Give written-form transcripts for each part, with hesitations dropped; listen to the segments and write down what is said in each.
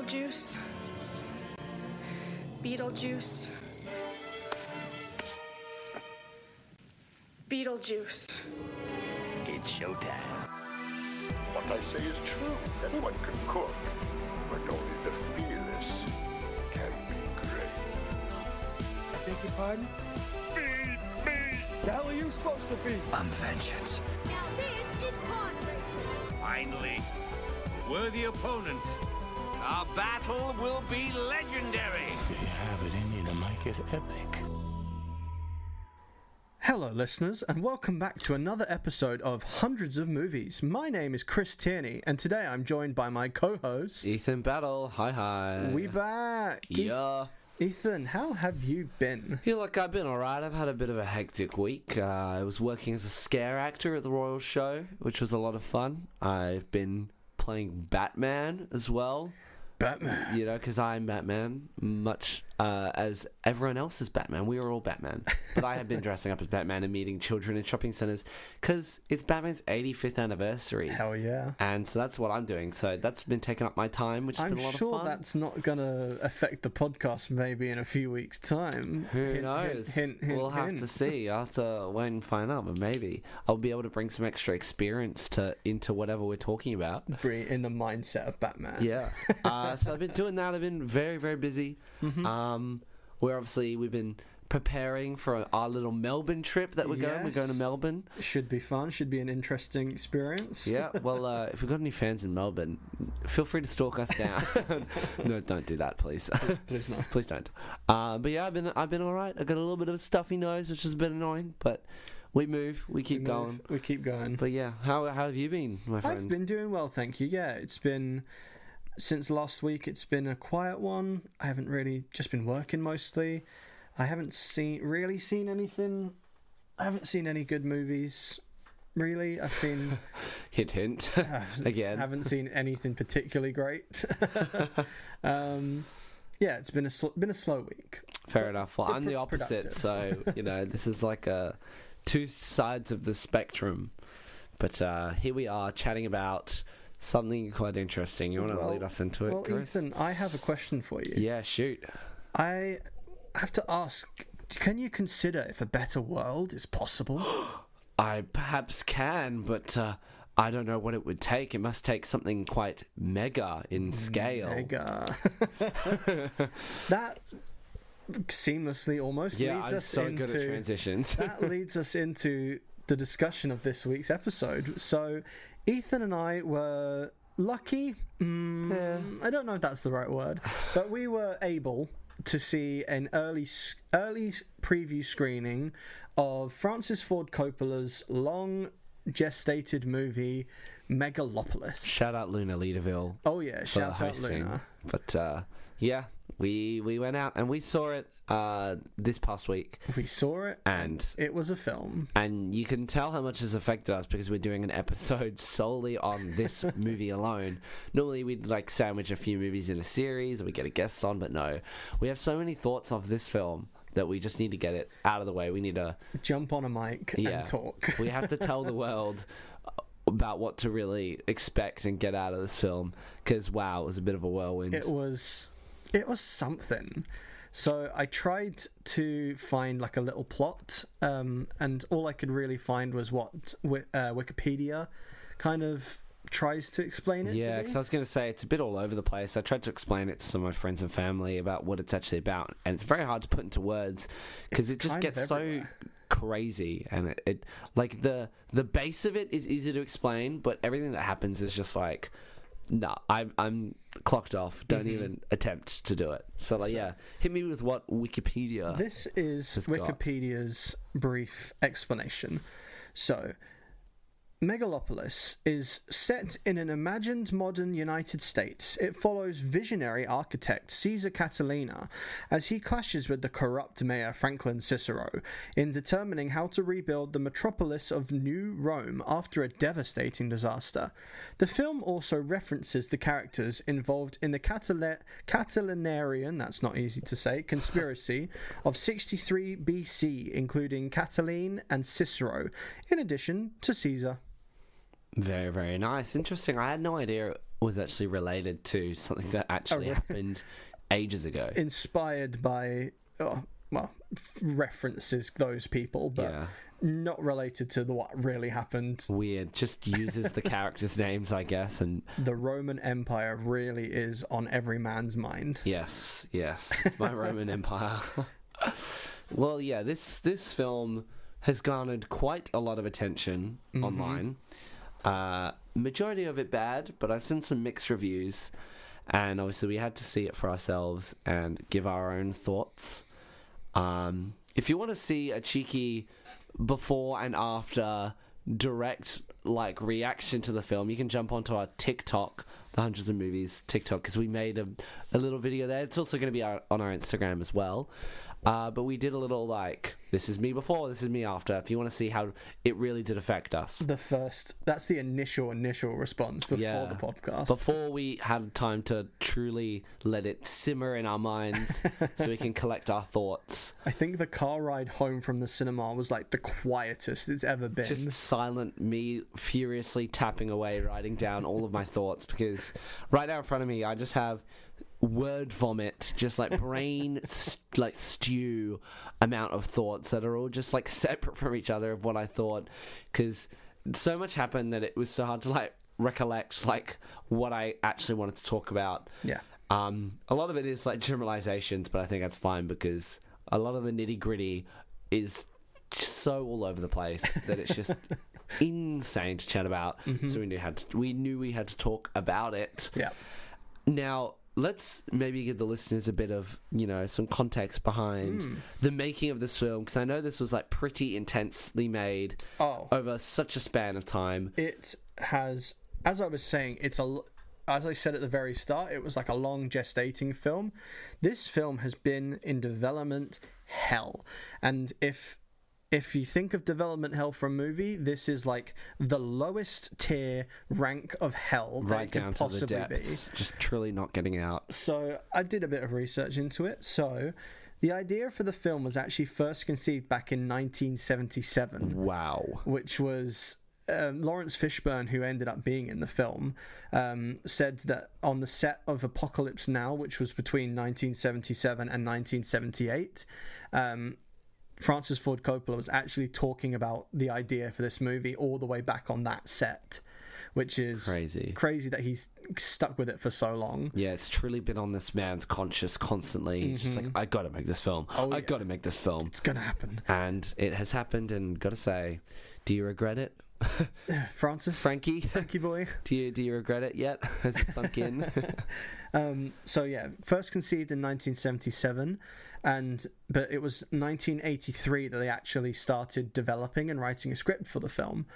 Beetlejuice. Beetlejuice. Beetlejuice. It's showtime. What I say is true. Anyone can cook, but only the fearless can be great. I beg your pardon? Feed me! The hell are you supposed to be? I'm vengeance. Now this is pod racing. Finally, worthy opponent. Our battle will be legendary. Do you have it in you to make it epic? Hello listeners, and welcome back to another episode of Hundreds of Movies. My name is Chris Tierney, and today I'm joined by my co-host... Ethan Battle. Hi. We back! Yeah. Ethan, how have you been? Yeah, look, I've been alright. I've had a bit of a hectic week. I was working as a scare actor at the Royal Show, which was a lot of fun. I've been playing Batman as well. Batman. You know, because I'm Batman, much as everyone else is Batman. We are all Batman. But I have been dressing up as Batman and meeting children in shopping centres because it's Batman's 85th anniversary. Hell yeah. And so that's what I'm doing. So that's been taking up my time, which has been a lot of fun. I'm sure that's not going to affect the podcast maybe in a few weeks' time. Who knows? We'll have to see. I'll have to wait and find out. But maybe I'll be able to bring some extra experience into whatever we're talking about. In the mindset of Batman. Yeah. So I've been doing that. I've been very, very busy. Mm-hmm. We've been preparing for our little Melbourne trip that we're going. We're going to Melbourne. Should be fun. Should be an interesting experience. Yeah. Well, if we've got any fans in Melbourne, feel free to stalk us down. No, don't do that, please. Please no. Please don't. But yeah, I've been all right. I got a little bit of a stuffy nose, which is a bit annoying, but we move. We keep going. We keep going. But yeah, how have you been, my friend? I've been doing well, thank you. Yeah, it's been... Since last week, it's been a quiet one. I haven't really just been working mostly. I haven't really seen anything. I haven't seen any good movies, really. I've seen... hint, hint. Again. I haven't seen anything particularly great. Yeah, it's been a slow week. Fair enough. Well, I'm the opposite, productive. so, this is like two sides of the spectrum. But here we are chatting about... something quite interesting. You want to lead us into it, Chris? Ethan, I have a question for you. Yeah, shoot. I have to ask, can you consider if a better world is possible? I perhaps can, but I don't know what it would take. It must take something quite mega in scale. Mega. That seamlessly almost leads us into... good at transitions. That leads us into the discussion of this week's episode. So... Ethan and I were lucky. I don't know if that's the right word, but we were able to see an early preview screening of Francis Ford Coppola's long gestated movie Megalopolis. Shout out Luna Leaderville. Oh yeah, shout out Luna. But yeah, we went out and we saw it this past week. We saw it, and it was a film. And you can tell how much it's affected us because we're doing an episode solely on this movie alone. Normally we'd sandwich a few movies in a series, or we get a guest on, but no. We have so many thoughts of this film that we just need to get it out of the way. We need to jump on a mic and talk. We have to tell the world about what to really expect and get out of this film, because wow, it was a bit of a whirlwind. It was something. So I tried to find a little plot, and all I could really find was what Wikipedia kind of tries to explain it. Yeah, because I was going to say it's a bit all over the place. I tried to explain it to some of my friends and family about what it's actually about, and it's very hard to put into words because it just gets so crazy, and it the base of it is easy to explain, but everything that happens is just I'm clocked off. Don't even attempt to do it. So hit me with what Wikipedia. This is Wikipedia's brief explanation. So, Megalopolis is set in an imagined modern United States. It follows visionary architect Caesar Catalina as he clashes with the corrupt mayor Franklin Cicero in determining how to rebuild the metropolis of New Rome after a devastating disaster. The film also references the characters involved in the Catilinarian, that's not easy to say, conspiracy of 63 BC, including Catiline and Cicero, in addition to Caesar. Very, very nice. Interesting. I had no idea was actually related to something that actually happened ages ago. Inspired by, references those people, but not related to what really happened. Weird. Just uses the characters' names, I guess. And the Roman Empire really is on every man's mind. Yes. It's my Roman Empire. Well, yeah, this film has garnered quite a lot of attention online. Majority of it bad, but I've seen some mixed reviews, and obviously we had to see it for ourselves and give our own thoughts. If you want to see a cheeky before and after direct reaction to the film, you can jump onto our TikTok, the Hundreds of Movies TikTok, because we made a little video there. It's also going to be on our Instagram as well. But we did a little this is me before, this is me after, if you want to see how it really did affect us. That's the initial response before the podcast. Before we had time to truly let it simmer in our minds so we can collect our thoughts. I think the car ride home from the cinema was the quietest it's ever been. Just silent, me furiously tapping away, writing down all of my thoughts, because right now in front of me I just have word vomit, just brain stew amount of thoughts that are all just separate from each other of what I thought, because so much happened that it was so hard to recollect what I actually wanted to talk about. A lot of it is generalizations, but I think that's fine because a lot of the nitty gritty is just so all over the place that it's just insane to chat about. So we knew we had to talk about it. Now let's maybe give the listeners a bit of, some context behind the making of this film, because I know this was pretty intensely made over such a span of time. It has, as I was saying, as I said at the very start, it was a long gestating film. This film has been in development hell, and if you think of development hell for a movie, this is the lowest tier rank of hell that it could possibly be. Just truly not getting out. So I did a bit of research into it. So the idea for the film was actually first conceived back in 1977. Wow. Which was Lawrence Fishburne, who ended up being in the film, said that on the set of Apocalypse Now, which was between 1977 and 1978, Francis Ford Coppola was actually talking about the idea for this movie all the way back on that set, which is crazy that he's stuck with it for so long. Yeah, it's truly been on this man's conscious constantly. He's just I gotta make this film. I gotta make this film. It's gonna happen. And it has happened, and gotta say, do you regret it? Frankie boy, do you regret it yet? Has it sunk in? First conceived in 1977, but it was 1983 that they actually started developing and writing a script for the film.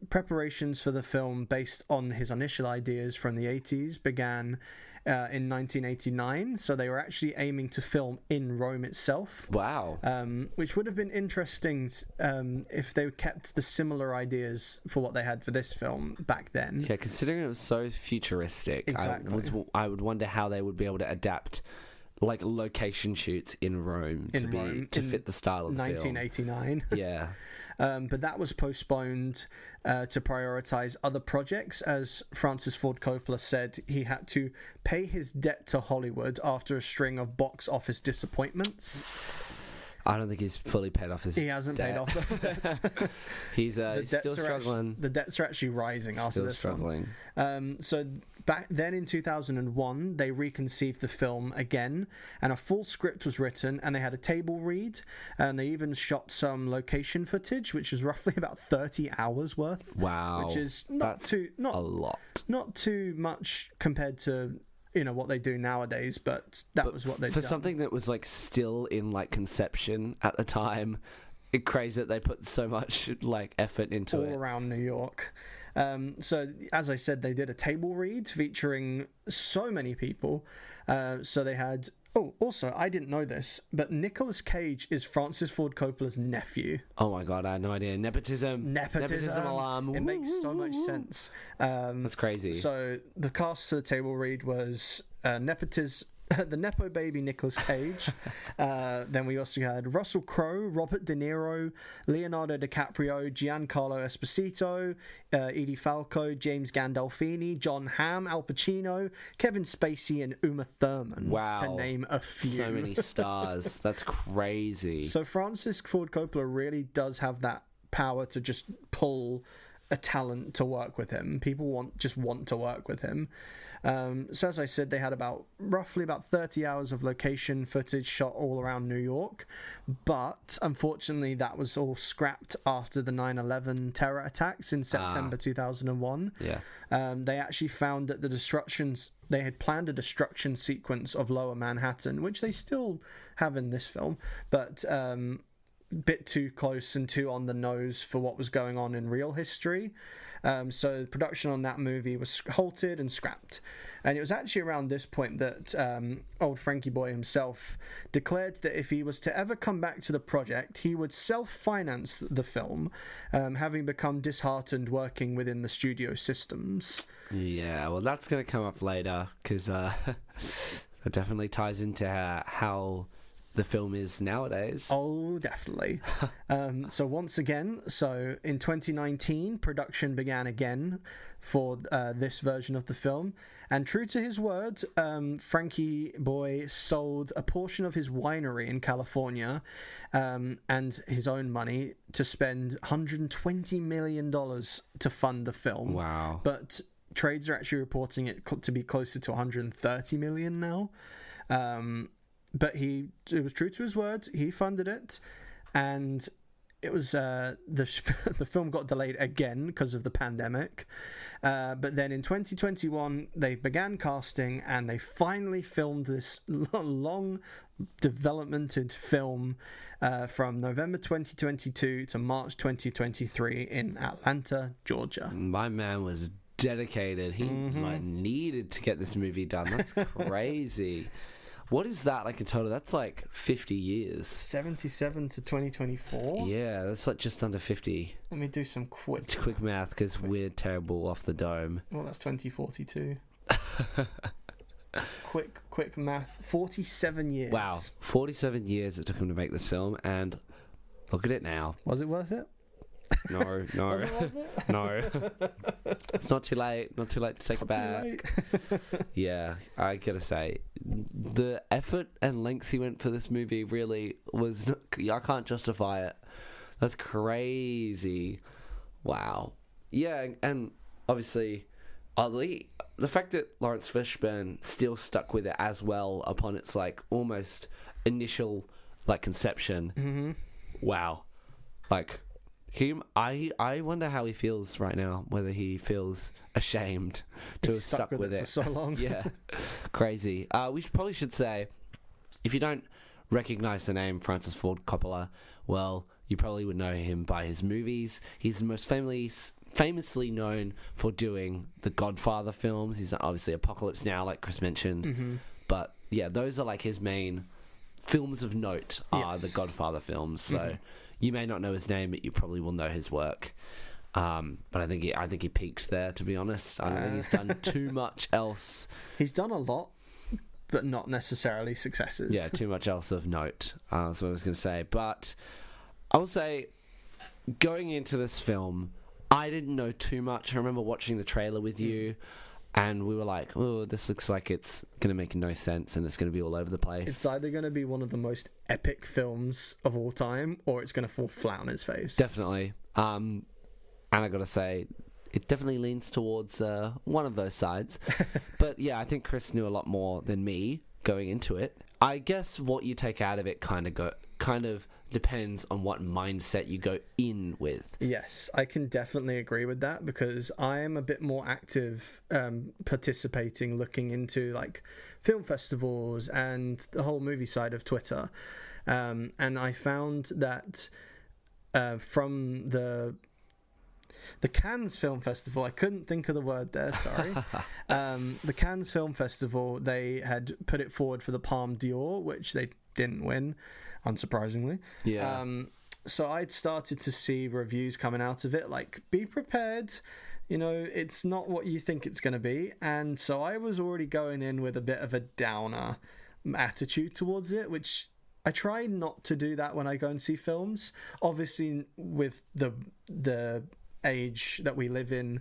Preparations for the film, based on his initial ideas from the 80s, began in 1989, so they were actually aiming to film in Rome itself. Wow. Which would have been interesting if they kept the similar ideas for what they had for this film back then. Yeah, considering it was so futuristic, exactly. I would wonder how they would be able to adapt location shoots in Rome to fit the style of the 1989. film. Yeah. But that was postponed to prioritize other projects, as Francis Ford Coppola said he had to pay his debt to Hollywood after a string of box office disappointments. I don't think he's fully paid off his debt. He hasn't paid off the debts. He's still struggling. The debts are actually rising after this struggling. So back then in 2001, they reconceived the film again, and a full script was written, and they had a table read, and they even shot some location footage, which was roughly about 30 hours worth. Wow. Which is a lot. Not too much compared to what they do nowadays, but was what they did. For something that was still in conception at the time, it's crazy that they put so much effort into it. All around New York. So as I said, they did a table read featuring so many people. So they had... Oh, also, I didn't know this, but Nicolas Cage is Francis Ford Coppola's nephew. Oh my god, I had no idea. Nepotism alarm. It makes so much sense. That's crazy. So the cast to the table read was nepotism the Nepo baby Nicolas Cage. Then we also had Russell Crowe, Robert De Niro, Leonardo DiCaprio, Giancarlo Esposito, Edie Falco, James Gandolfini, John Hamm, Al Pacino, Kevin Spacey, and Uma Thurman. Wow. To name a few. So many stars. That's crazy. So Francis Ford Coppola really does have that power to just pull a talent to work with him. People want to work with him. So as I said, they had roughly about 30 hours of location footage shot all around New York, but unfortunately that was all scrapped after the 9/11 terror attacks in September 2001. Yeah. They actually found that they had planned a destruction sequence of Lower Manhattan, which they still have in this film, but bit too close and too on the nose for what was going on in real history. So production on that movie was halted and scrapped. And it was actually around this point that old Frankie Boy himself declared that if he was to ever come back to the project, he would self-finance the film, having become disheartened working within the studio systems. Yeah, well, that's going to come up later, because that definitely ties into how the film is nowadays. Oh, definitely. So once again, in 2019, production began again for this version of the film. And true to his word, Frankie Boy sold a portion of his winery in California and his own money to spend $120 million to fund the film. Wow. But trades are actually reporting it to be closer to $130 million now. But it was true to his word. He funded it, and it was the film got delayed again because of the pandemic. But then in 2021, they began casting, and they finally filmed this long developmented film from November 2022 to March 2023 in Atlanta, Georgia. My man was dedicated. He needed to get this movie done. That's crazy. What is that like in total? That's like 50 years. 77 to 2024? Yeah, that's like just under 50. Let me do some quick Math, because we're terrible off the dome. Well, that's 2042. quick math. 47 years. Wow. 47 years it took him to make this film, and look at it now. Was it worth it? No. Was it worth it? No. It's not too late. Not too late to take it back. Yeah, I gotta say, the effort and lengths he went for this movie really was not, I can't justify it. That's crazy. Wow. Yeah, and obviously, oddly, the fact that Lawrence Fishburne still stuck with it as well upon its like almost initial like conception. Mm-hmm. Wow. Like him, I wonder how he feels right now. Whether he feels ashamed to have stuck with it for so long. Yeah, crazy. We probably should say, if you don't recognize the name Francis Ford Coppola, well, you probably would know him by his movies. He's most famously known for doing the Godfather films. He's obviously Apocalypse Now, like Chris mentioned. Mm-hmm. But yeah, those are like his main films of note are the Godfather films. So you may not know his name, but you probably will know his work. But I think he peaked there, to be honest. I don't think he's done too much else. He's done a lot, but not necessarily successes. Yeah, too much else of note. That's what I was going to say. But I will say, going into this film, I didn't know too much. I remember watching the trailer with you, and we were like, oh, this looks like it's going to make no sense, and it's going to be all over the place. It's either going to be one of the most epic films of all time, or it's going to fall flat on its face. Definitely. And I got to say, it definitely leans towards one of those sides. But yeah, I think Chris knew a lot more than me going into it. I guess what you take out of it kind of depends on what mindset you go in with. Yes, I can definitely agree with that, because I am a bit more active participating, looking into like film festivals and the whole movie side of Twitter. And I found that from the Cannes Film Festival, I couldn't think of the word there, sorry. The Cannes Film Festival, they had put it forward for the Palme d'Or, which they didn't win, unsurprisingly. Yeah. So I'd started to see reviews coming out of it, like, be prepared it's not what you think it's going to be. And so I was already going in with a bit of a downer attitude towards it, which I try not to do that when I go and see films. Obviously, with the age that we live in,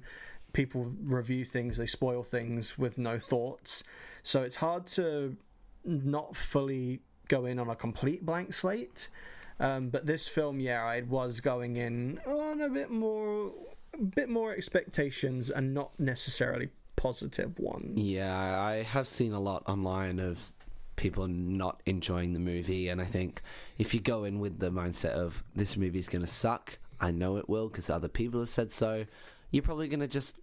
people review things, they spoil things with no thoughts. So it's hard to not fully go in on a complete blank slate. But this film, I was going in on a bit more expectations and not necessarily positive ones. Yeah, I have seen a lot online of people not enjoying the movie, and I think if you go in with the mindset of this movie's going to suck, I know it will because other people have said so, you're probably going to just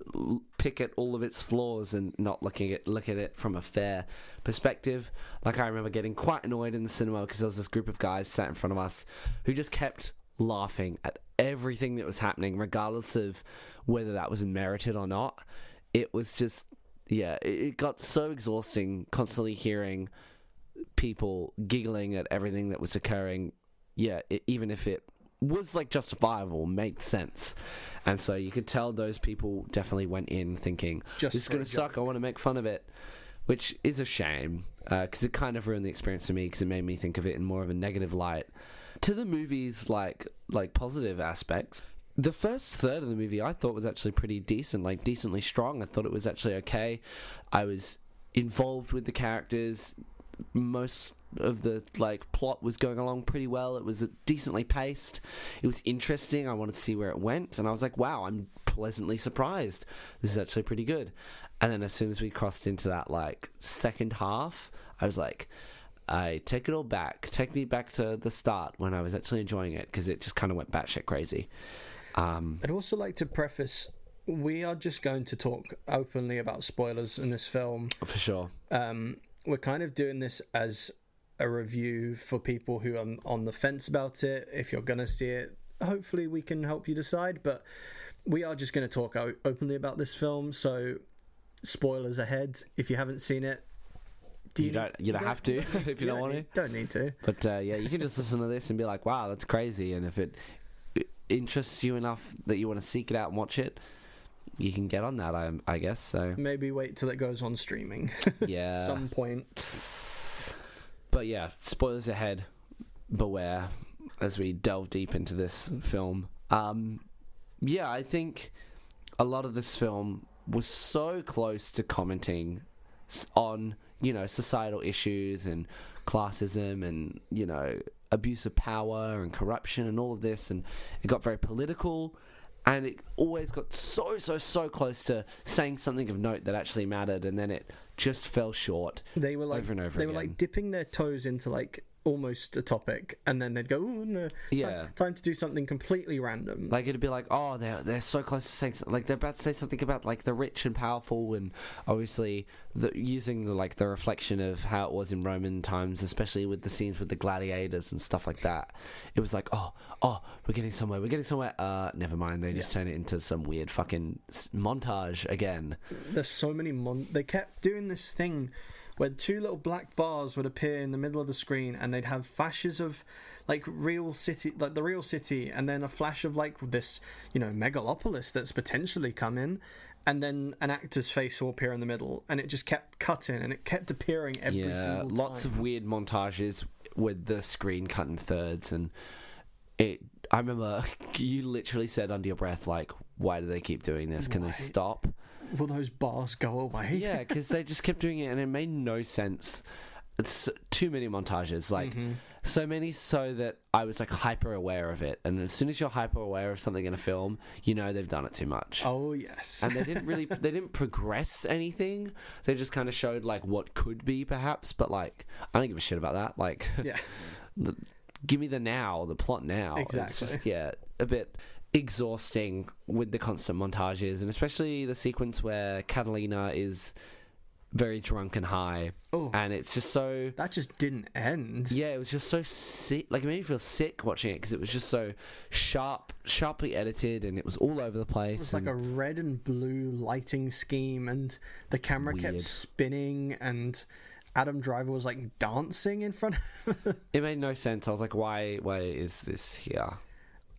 pick at all of its flaws and not look at it from a fair perspective. Like, I remember getting quite annoyed in the cinema because there was this group of guys sat in front of us who just kept laughing at everything that was happening, regardless of whether that was merited or not. It was just, it got so exhausting constantly hearing people giggling at everything that was occurring. Even if it was like justifiable, made sense. And so you could tell those people definitely went in thinking, this is going to suck, I want to make fun of it, which is a shame, because it kind of ruined the experience for me, because it made me think of it in more of a negative light. To the movie's like positive aspects, the first third of the movie I thought was actually pretty decent, like decently strong. I thought it was actually okay. I was involved with the characters. Most of the plot was going along pretty well. It was decently paced. It was interesting. I wanted to see where it went, and I was like, wow, I'm pleasantly surprised. This is actually pretty good. And then as soon as we crossed into that second half, I was like, I take it all back. Take me back to the start when I was actually enjoying it, because it just kind of went batshit crazy. I'd also like to preface, we are just going to talk openly about spoilers in this film. For sure. We're kind of doing this as a review for people who are on the fence about it. If you're going to see it, hopefully we can help you decide. But we are just going to talk openly about this film. So spoilers ahead. If you haven't seen it, you don't have to if you don't want to. Don't need to. But you can just listen to this and be like, wow, that's crazy. And if it interests you enough that you want to seek it out and watch it, you can get on that, I guess. So maybe wait till it goes on streaming. Yeah. Some point. But spoilers ahead. Beware as we delve deep into this film. I think a lot of this film was so close to commenting on, societal issues and classism and, abuse of power and corruption and all of this. And it got very political. And it always got so close to saying something of note that actually mattered, and then it just fell short. They were over and over they again. were dipping their toes into almost a topic, and then they'd go, "Oh no, time to do something completely random." It'd be oh, they're so close to saying something, they're about to say something about the rich and powerful, and obviously using the reflection of how it was in Roman times, especially with the scenes with the gladiators and stuff like that. It was oh, we're getting somewhere. Never mind. They just turn it into some weird fucking montage again. There's so many they kept doing this thing where two little black bars would appear in the middle of the screen, and they'd have flashes of real city, the real city, and then a flash of this, Megalopolis that's potentially coming, and then an actor's face will appear in the middle, and it just kept cutting, and it kept appearing every single time. Lots of weird montages with the screen cut in thirds, and I remember you literally said under your breath, why do they keep doing this? Can they stop? Will those bars go away? Yeah, because they just kept doing it, and it made no sense. It's too many montages, so many so that I was hyper aware of it. And as soon as you're hyper aware of something in a film, they've done it too much. Oh yes. And they didn't progress anything. They just kind of showed what could be perhaps, but I don't give a shit about that. Give me the plot now. Exactly. It's just a bit exhausting with the constant montages, and especially the sequence where Catalina is very drunk and high. Oh, and it's just so... That just didn't end. Yeah, it was just so sick. It made me feel sick watching it, because it was just so sharply edited, and it was all over the place. It was a red and blue lighting scheme, and the camera kept spinning, and Adam Driver was dancing in front of it made no sense. I was like, why is this here?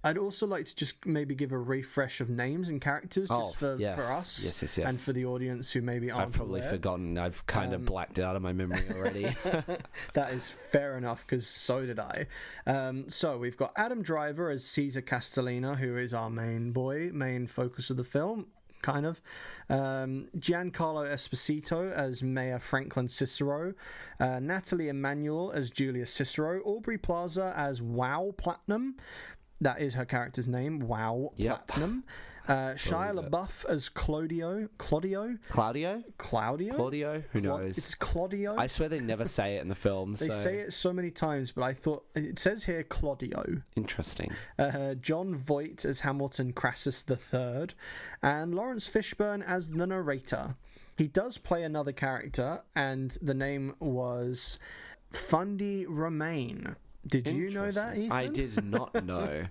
I'd also like to just maybe give a refresh of names and characters just for us. Yes. And for the audience who maybe aren't I've probably aware. forgotten. I've kind of blacked it out of my memory already. That is fair enough, because so did I. So we've got Adam Driver as Caesar Castellina, who is our main focus of the film. Kind of. Giancarlo Esposito as Mayor Franklin Cicero, Natalie Emanuel as Julia Cicero, Aubrey Plaza as Wow Platinum. That is her character's name, Wow Platinum. Shia LaBeouf as Claudio? Claudio? Who knows? It's Claudio. I swear they never say it in the film. They say it so many times, but I thought it says here Claudio. Interesting. John Voight as Hamilton Crassus III, and Lawrence Fishburne as the narrator. He does play another character, and the name was Fundy Romaine. Did you know that, Ethan? I did not know.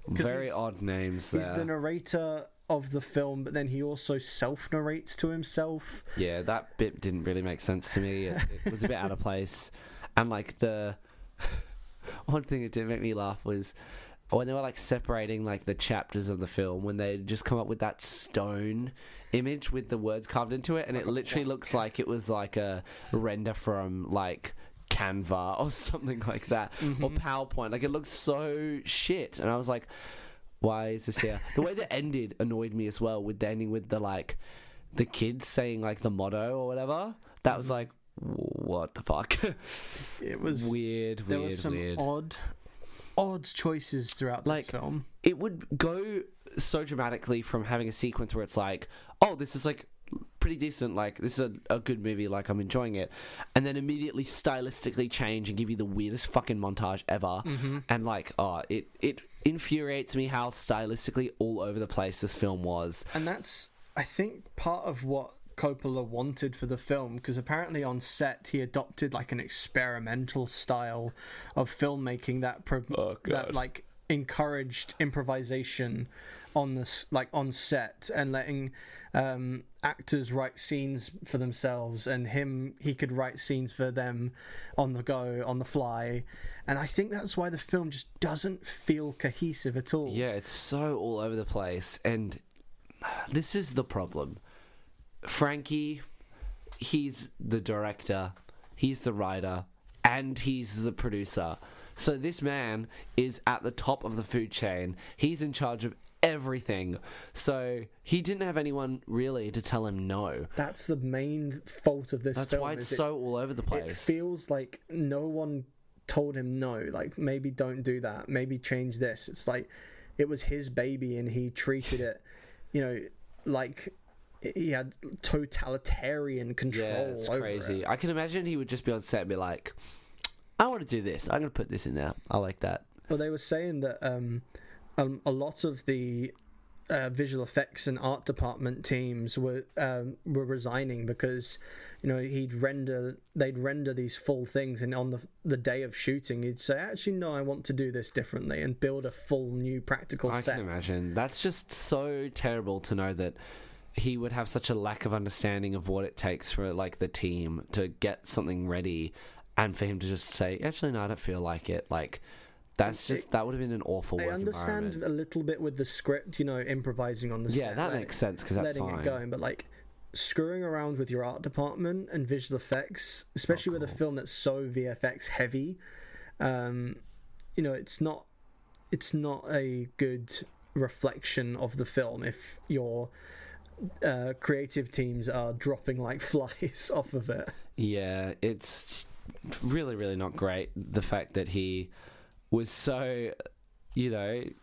Very odd names there. He's the narrator of the film, but then he also self-narrates to himself. Yeah, that bit didn't really make sense to me. It was a bit out of place. And like the one thing that did make me laugh was when they were like separating like the chapters of the film, when they just come up with that stone image with the words carved into it, and it literally looks like it was like a render from like Canva or something like that, or PowerPoint. Like, it looks so shit, and I was like, why is this here? The way that ended annoyed me as well, with the ending with the kids saying like the motto or whatever. That was like, what the fuck? It was weird. There was some odd choices throughout this film. It would go so dramatically from having a sequence where it's like, oh, this is like pretty decent, like this is a good movie, like I'm enjoying it, and then immediately stylistically change and give you the weirdest fucking montage ever. And like, it infuriates me how stylistically all over the place this film was. And that's, I think, part of what Coppola wanted for the film, because apparently on set he adopted like an experimental style of filmmaking that like encouraged improvisation on set, and letting actors write scenes for themselves, and he could write scenes for them on the go, on the fly. And I think that's why the film just doesn't feel cohesive at all. Yeah, it's so all over the place, and this is the problem. Frankie, he's the director, he's the writer, and he's the producer. So this man is at the top of the food chain. He's in charge of everything. So he didn't have anyone really to tell him no. That's the main fault of this film. That's why it's so all over the place. It feels like no one told him no. Like, maybe don't do that. Maybe change this. It's like it was his baby, and he treated it, like he had totalitarian control. Yeah, it's over crazy. it. I can imagine he would just be on set and be like, I want to do this. I'm going to put this in there. I like that. Well, they were saying that a lot of the visual effects and art department teams were resigning because they'd render these full things, and on the day of shooting he'd say, actually no, I want to do this differently, and build a full new practical set. I can imagine. That's just so terrible to know that he would have such a lack of understanding of what it takes for like the team to get something ready, and for him to just say, actually no, I don't feel like it. Like, that would have been an awful work environment. I understand a little bit with the script, improvising on the set. Yeah, that makes sense, because that's letting fine. It going, but like screwing around with your art department and visual effects, especially with a film that's so VFX heavy, it's not a good reflection of the film if your creative teams are dropping like flies off of it. Yeah, it's really, really not great, the fact that he was so,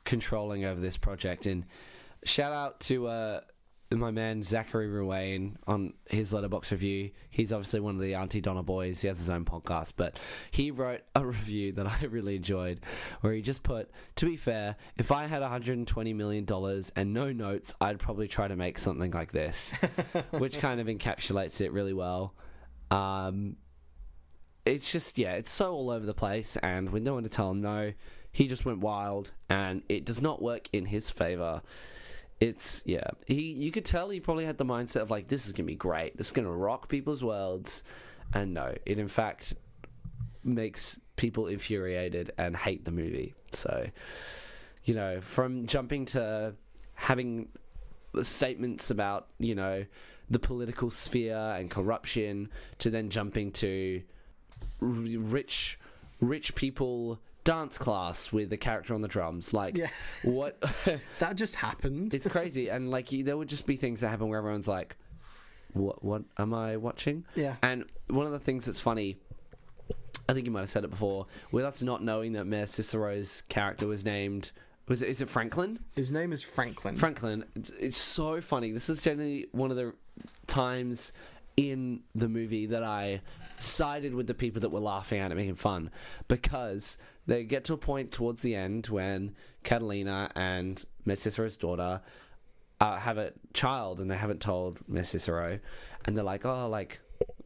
controlling over this project. And shout out to my man Zachary Ruane on his Letterboxd review. He's obviously one of the Auntie Donna boys. He has his own podcast, but he wrote a review that I really enjoyed, where he just put, to be fair, if I had $120 million and no notes, I'd probably try to make something like this, which kind of encapsulates it really well. It's just, it's so all over the place, and with no one to tell him no, he just went wild, and it does not work in his favor. It's, you could tell he probably had the mindset of like, this is going to be great, this is going to rock people's worlds, and no, it in fact makes people infuriated and hate the movie. So, you know, from jumping to having statements about, you know, the political sphere and corruption, to then jumping to rich people dance class with a character on the drums. Like, what? That just happened. It's crazy. And like, there would just be things that happen where everyone's like, what am I watching? Yeah. And one of the things that's funny, I think you might have said it before, with us not knowing that Mayor Cicero's character was named, is it Franklin? His name is Franklin. Franklin. It's so funny. This is generally one of the times in the movie that I sided with the people that were laughing at it, making fun, because they get to a point towards the end when Catalina and Mayor Cicero's daughter have a child, and they haven't told Mayor Cicero, and they're like, oh, like,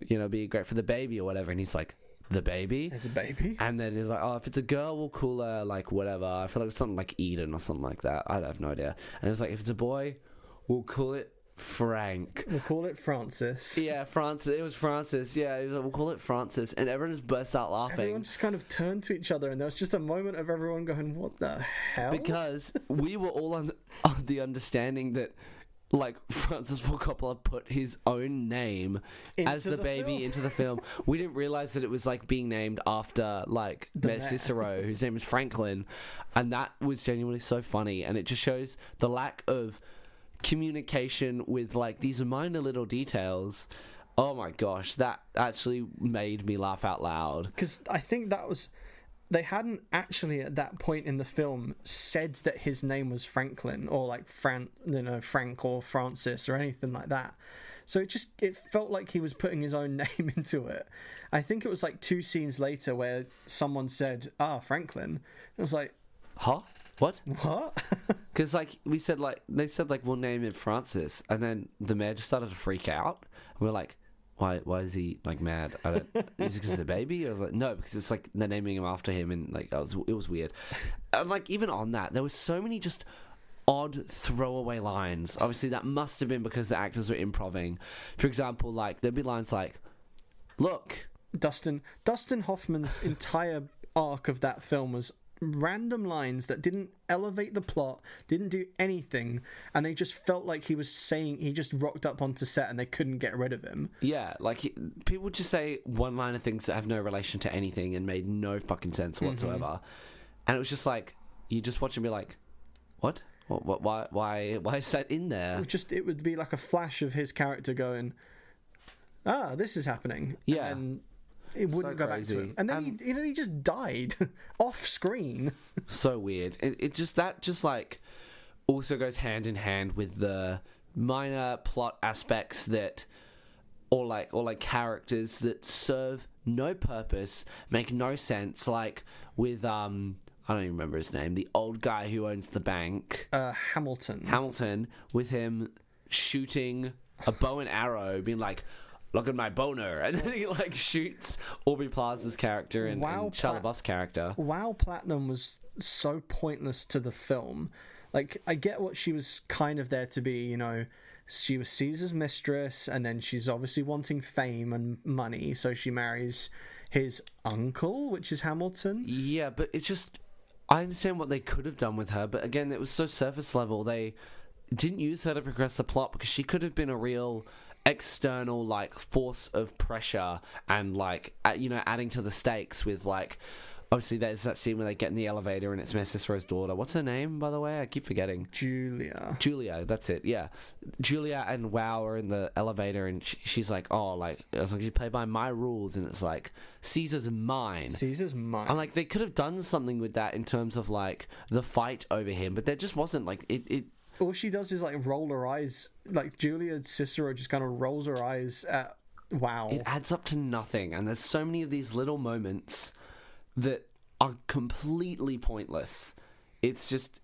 you know, be great for the baby or whatever, and he's like, the baby? There's a baby? And then he's like, oh, if it's a girl, we'll call her, like, whatever. I feel like it's something like Eden or something like that. I have no idea. And it was like, if it's a boy, we'll call it Frank. We'll call it Francis. Yeah, Francis. It was Francis. Yeah, he was like, we'll call it Francis. And everyone just burst out laughing. Everyone just kind of turned to each other, and there was just a moment of everyone going, what the hell? Because we were all on the understanding that, like, Francis Ford Coppola put his own name as the baby film. into the film. We didn't realize that it was, like, being named after, like, Mayor Cicero, whose name is Franklin. And that was genuinely so funny. And it just shows the lack of communication with, like, these minor little details. Oh my gosh, that actually made me laugh out loud. Because I think that was... They hadn't actually at that point in the film said that his name was Franklin, or like Frank or Francis or anything like that. So it felt like he was putting his own name into it. I think it was like 2 scenes later where someone said, Franklin. It was like, huh? What? What? Because like they said like we'll name it Francis, and then the mayor just started to freak out. We're like, why is he like mad? Is it because of the baby? I was like, no, because it's like they're naming him after him, and like it was weird. And like even on that, there was so many just odd throwaway lines. Obviously, that must have been because the actors were improvising. For example, like there'd be lines like, "Look, Dustin Hoffman's entire arc of that film was random lines that didn't elevate the plot, didn't do anything, and they just felt like he just rocked up onto set and they couldn't get rid of him." Yeah, like people would just say one-liner things that have no relation to anything and made no fucking sense whatsoever. And it was just like, you just watch and be like, what? Why is that in there? It would be like a flash of his character going, this is happening. Yeah. And it wouldn't go back to him. And then he just died off screen. So weird. It just like also goes hand in hand with the minor plot aspects that or like characters that serve no purpose, make no sense, like with I don't even remember his name, the old guy who owns the bank. Hamilton, with him shooting a bow and arrow, being like, look at my boner, and then he like shoots Aubrey Plaza's character and Shia LaBeouf's character. Wow, Platinum was so pointless to the film. Like, I get what she was kind of there to be, you know, she was Caesar's mistress, and then she's obviously wanting fame and money, so she marries his uncle, which is Hamilton. Yeah, but it's just, I understand what they could have done with her, but again, it was so surface level. They didn't use her to progress the plot, because she could have been a real external like force of pressure and like you know, adding to the stakes with like, obviously there's that scene where they get in the elevator and it's Mayor Cicero's daughter. What's her name, by the way? I keep forgetting. Julia, that's it. Yeah, Julia and Wow are in the elevator, and she's like, oh, like as long as you play by my rules, and it's like Caesar's mine. And like they could have done something with that in terms of like the fight over him, but there just wasn't. Like it all she does is like roll her eyes. Like Julia Cicero just kind of rolls her eyes at Wow. It adds up to nothing, and there's so many of these little moments that are completely pointless. It's just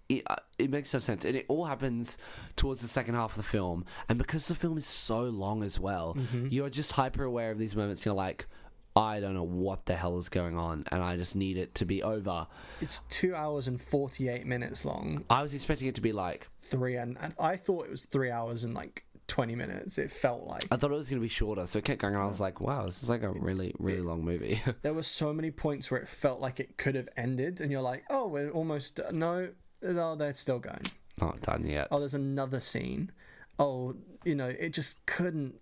it makes no sense, and it all happens towards the second half of the film. And because the film is so long as well, you're just hyper aware of these moments. You're like, I don't know what the hell is going on, and I just need it to be over. It's 2 hours and 48 minutes long. I was expecting it to be like 3, and I thought it was 3 hours and like 20 minutes. It felt like. I thought it was going to be shorter, so it kept going, and I was like, wow, this is like a really, really long movie. There were so many points where it felt like it could have ended, and you're like, oh, we're almost... No, they're still going. Not done yet. Oh, there's another scene. Oh, it just couldn't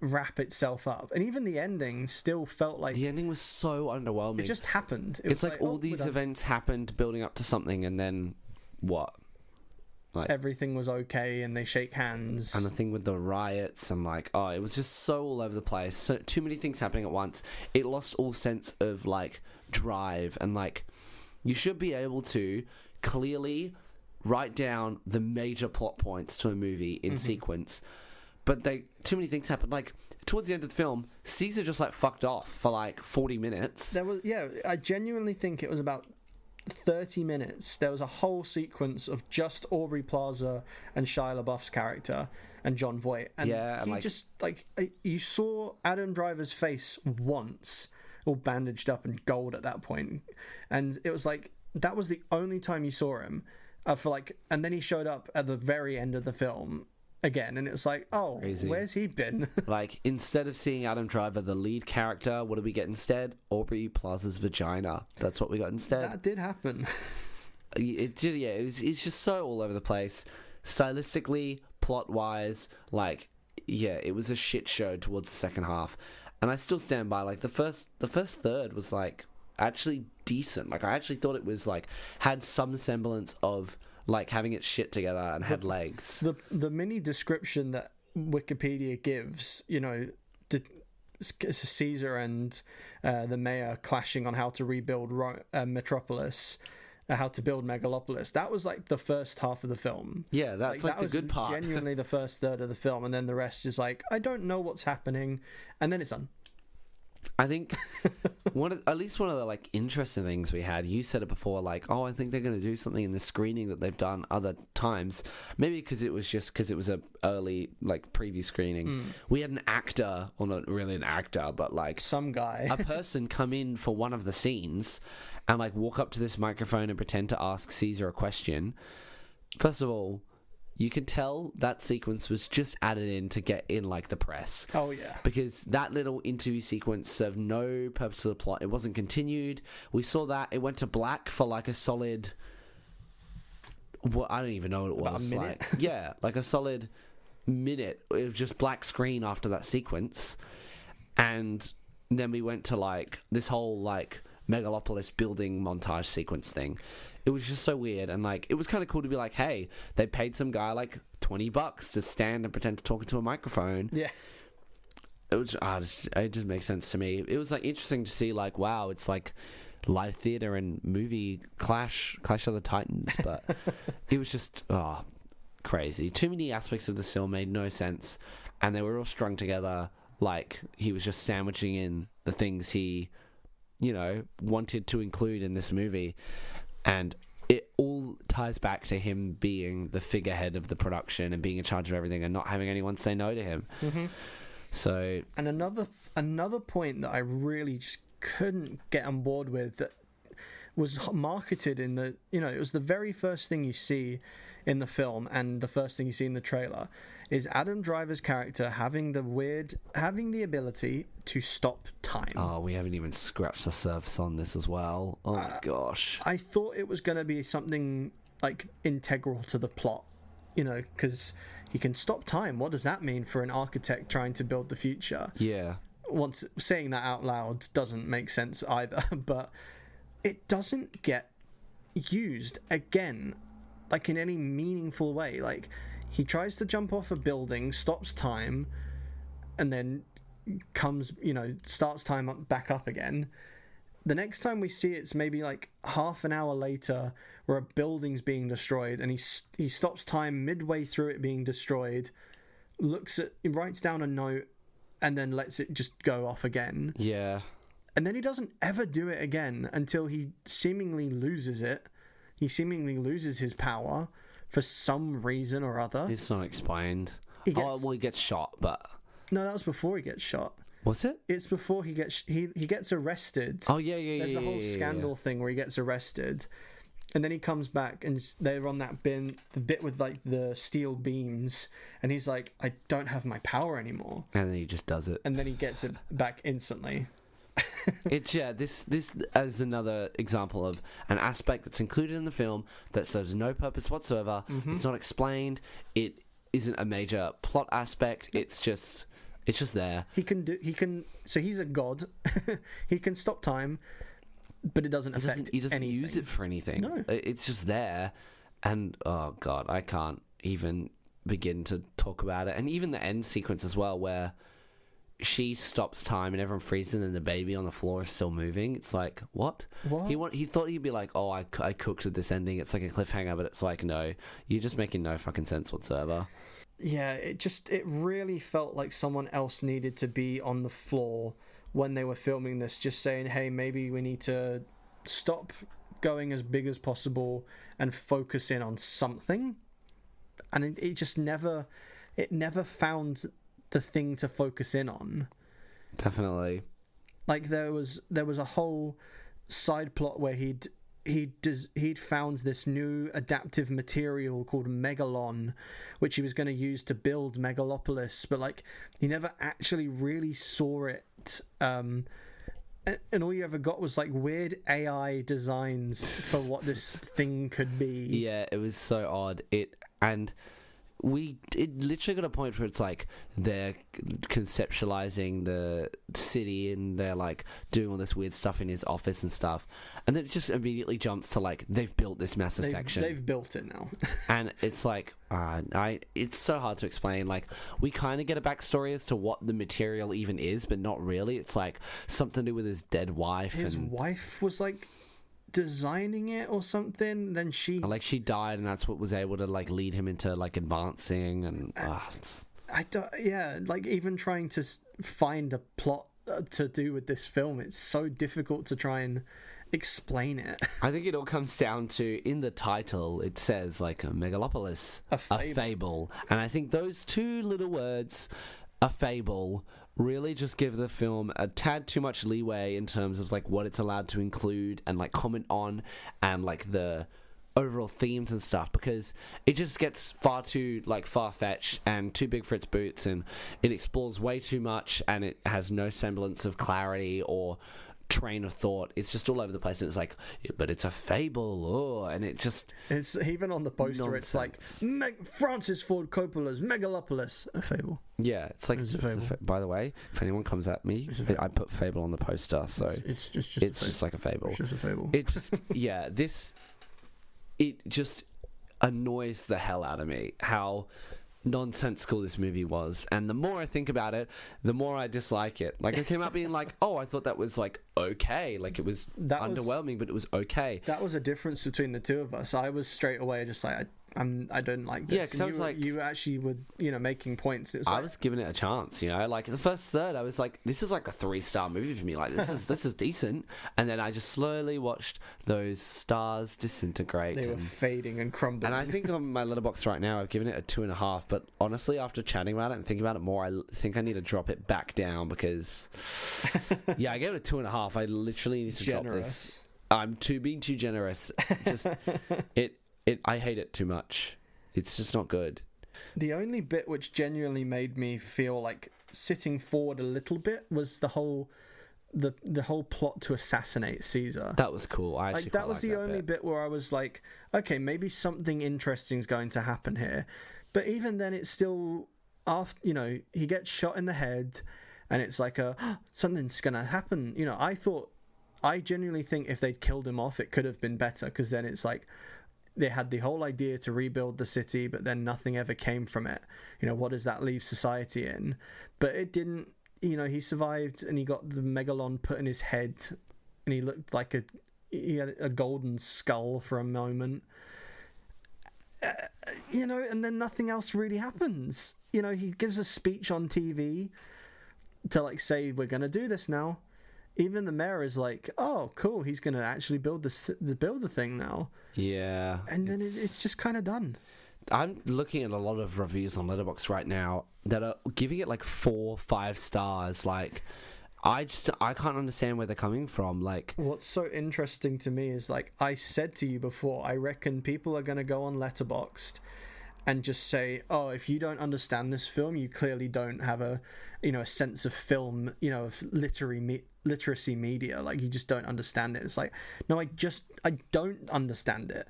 wrap itself up. And even the ending still felt like... The ending was so underwhelming. It just happened. It's like all these events happened building up to something, and then what? Like, everything was okay, and they shake hands. And the thing with the riots, and like, oh, it was just so all over the place. So too many things happening at once. It lost all sense of like drive, and like you should be able to clearly write down the major plot points to a movie in sequence. But too many things happened. Like towards the end of the film, Caesar just like fucked off for like 40 minutes. I genuinely think it was about 30 minutes. There was a whole sequence of just Aubrey Plaza and Shia LaBeouf's character and Jon Voight, and he just like you saw Adam Driver's face once, all bandaged up and gold at that point, and it was like that was the only time you saw him and then he showed up at the very end of the film again, and it's like, oh, crazy. Where's he been? Like, instead of seeing Adam Driver, the lead character, what did we get instead? Aubrey Plaza's vagina. That's what we got instead. That did happen. It did, yeah. It's just so all over the place. Stylistically, plot-wise, like, yeah, it was a shit show towards the second half. And I still stand by, like, the first third was, like, actually decent. Like, I actually thought it was, like, had some semblance of... like having its shit together and had legs. The mini description that Wikipedia gives, Caesar and the mayor clashing on how to rebuild Metropolis, how to build Megalopolis. That was like the first half of the film. Yeah, that's like the good part. Genuinely the first third of the film, and then the rest is like, I don't know what's happening, and then it's done. I think at least one of the like interesting things we had, you said it before, like, oh, I think they're going to do something in the screening that they've done other times. Maybe because it was a early like preview screening. We had an actor, or not really an actor, but like some guy, a person come in for one of the scenes and like walk up to this microphone and pretend to ask Caesar a question. First of all, you can tell that sequence was just added in to get in, like, the press. Oh, yeah. Because that little interview sequence served no purpose to the plot. It wasn't continued. We saw that. It went to black for, like, a solid... Well, I don't even know what it was. About a minute? Like, yeah, like a solid minute. It was just black screen after that sequence. And then we went to, like, this whole, like, Megalopolis building montage sequence thing. It was just so weird, and like it was kind of cool to be like, hey, they paid some guy like $20 to stand and pretend to talk into a microphone. Yeah, it was it just makes sense to me. It was like interesting to see, like, wow, it's like live theater and movie clash of the Titans, but it was just crazy. Too many aspects of the film made no sense, and they were all strung together like he was just sandwiching in the things he wanted to include in this movie. And it all ties back to him being the figurehead of the production and being in charge of everything and not having anyone say no to him. Mm-hmm. So, and another point that I really just couldn't get on board with, that was marketed in the, it was the very first thing you see in the film and the first thing you see in the trailer, is Adam Driver's character having the ability to stop time. Oh, we haven't even scratched the surface on this as well. Oh my gosh. I thought it was going to be something like integral to the plot, because he can stop time. What does that mean for an architect trying to build the future? Yeah. Once saying that out loud doesn't make sense either, but it doesn't get used again, like in any meaningful way. Like, he tries to jump off a building, stops time, and then comes, starts time back up again. The next time we see it's maybe like half an hour later, where a building's being destroyed, and he stops time midway through it being destroyed, he writes down a note, and then lets it just go off again. Yeah. And then he doesn't ever do it again until he seemingly loses it. He seemingly loses his power for some reason or other. It's not explained. He gets shot, but... No, that was before he gets shot. Was it? It's before he gets arrested. Oh, yeah. There's the whole scandal thing where he gets arrested, And then he comes back and they're on the bit with like the steel beams, and he's like, I don't have my power anymore. And then he just does it. And then he gets it back instantly. This is another example of an aspect that's included in the film that serves no purpose whatsoever. Mm-hmm. It's not explained. It isn't a major plot aspect. It's just there. So he's a god. He can stop time, but it doesn't affect he doesn't anything. use it for anything. No. It's just there. And oh god, I can't even begin to talk about it. And even the end sequence as well, where she stops time and everyone freezes and the baby on the floor is still moving. It's like, what? He thought he'd be like, oh, I cooked with this ending. It's like a cliffhanger, but it's like, no, you're just making no fucking sense whatsoever. Yeah, it really felt like someone else needed to be on the floor when they were filming this, just saying, hey, maybe we need to stop going as big as possible and focus in on something. And it just never found the thing to focus in on. Definitely. Like there was a whole side plot where he'd found this new adaptive material called Megalon, which he was going to use to build Megalopolis, but like he never actually really saw it. And all you ever got was like weird AI designs for what this thing could be. Yeah, it was so odd. It literally got a point where it's like they're conceptualizing the city and they're like doing all this weird stuff in his office and stuff, and then it just immediately jumps to like they've built this massive section. They've built it now. And it's like it's so hard to explain. Like we kind of get a backstory as to what the material even is, but not really. It's like something to do with his dead wife. His wife was like designing it or something, then she died, and that's what was able to like lead him into like advancing. And like even trying to find a plot to do with this film, it's so difficult to try and explain it. I think it all comes down to, in the title it says like a Megalopolis, a fable, and I think those two little words, a fable, really just give the film a tad too much leeway in terms of like what it's allowed to include and like comment on and like the overall themes and stuff, because it just gets far too like far-fetched and too big for its boots, and it explores way too much, and it has no semblance of clarity or train of thought. It's just all over the place, and it's like, but it's a fable, and it's even on the poster nonsense. It's like Francis Ford Coppola's Megalopolis, a fable. Yeah, it's like, by the way, if anyone comes at me, I put fable on the poster, so it's just like a fable. It's just a fable. It just it just annoys the hell out of me how nonsensical this movie was, and the more I think about it, the more I dislike it. Like I came out being like, oh, I thought that was like okay, like it was underwhelming, but it was okay. That was a difference between the two of us. I was straight away just like, I don't like this. Yeah, because I was like, you actually were, making points. I was giving it a chance, like the first third, I was like, this is like a 3-star movie for me. Like this is decent, and then I just slowly watched those stars disintegrate. They were fading and crumbling. And I think on my letterbox right now, I've given it a 2.5. But honestly, after chatting about it and thinking about it more, I think I need to drop it back down because, yeah, I gave it a 2.5. I literally need to drop this. I'm being too generous. Just I hate it too much. It's just not good. The only bit which genuinely made me feel like sitting forward a little bit was the whole plot to assassinate Caesar. That was cool. That was the only bit where I was like, okay, maybe something interesting is going to happen here. But even then, it's still after he gets shot in the head, and it's like something's gonna happen. I genuinely think if they'd killed him off, it could have been better, because then it's like they had the whole idea to rebuild the city, but then nothing ever came from it. What does that leave society in? But it didn't. He survived, and he got the megalon put in his head, and he looked like he had a golden skull for a moment. And then nothing else really happens. He gives a speech on TV to like say, we're going to do this now. Even the mayor is like, oh, cool, he's going to actually build the thing now. Yeah. And then it's just kind of done. I'm looking at a lot of reviews on Letterboxd right now that are giving it like 4-5 stars, like, I can't understand where they're coming from. Like, what's so interesting to me is, like I said to you before, I reckon people are going to go on Letterboxd and just say, oh, if you don't understand this film, you clearly don't have a sense of film, of literacy media. Like, you just don't understand it. It's like, no, I don't understand it.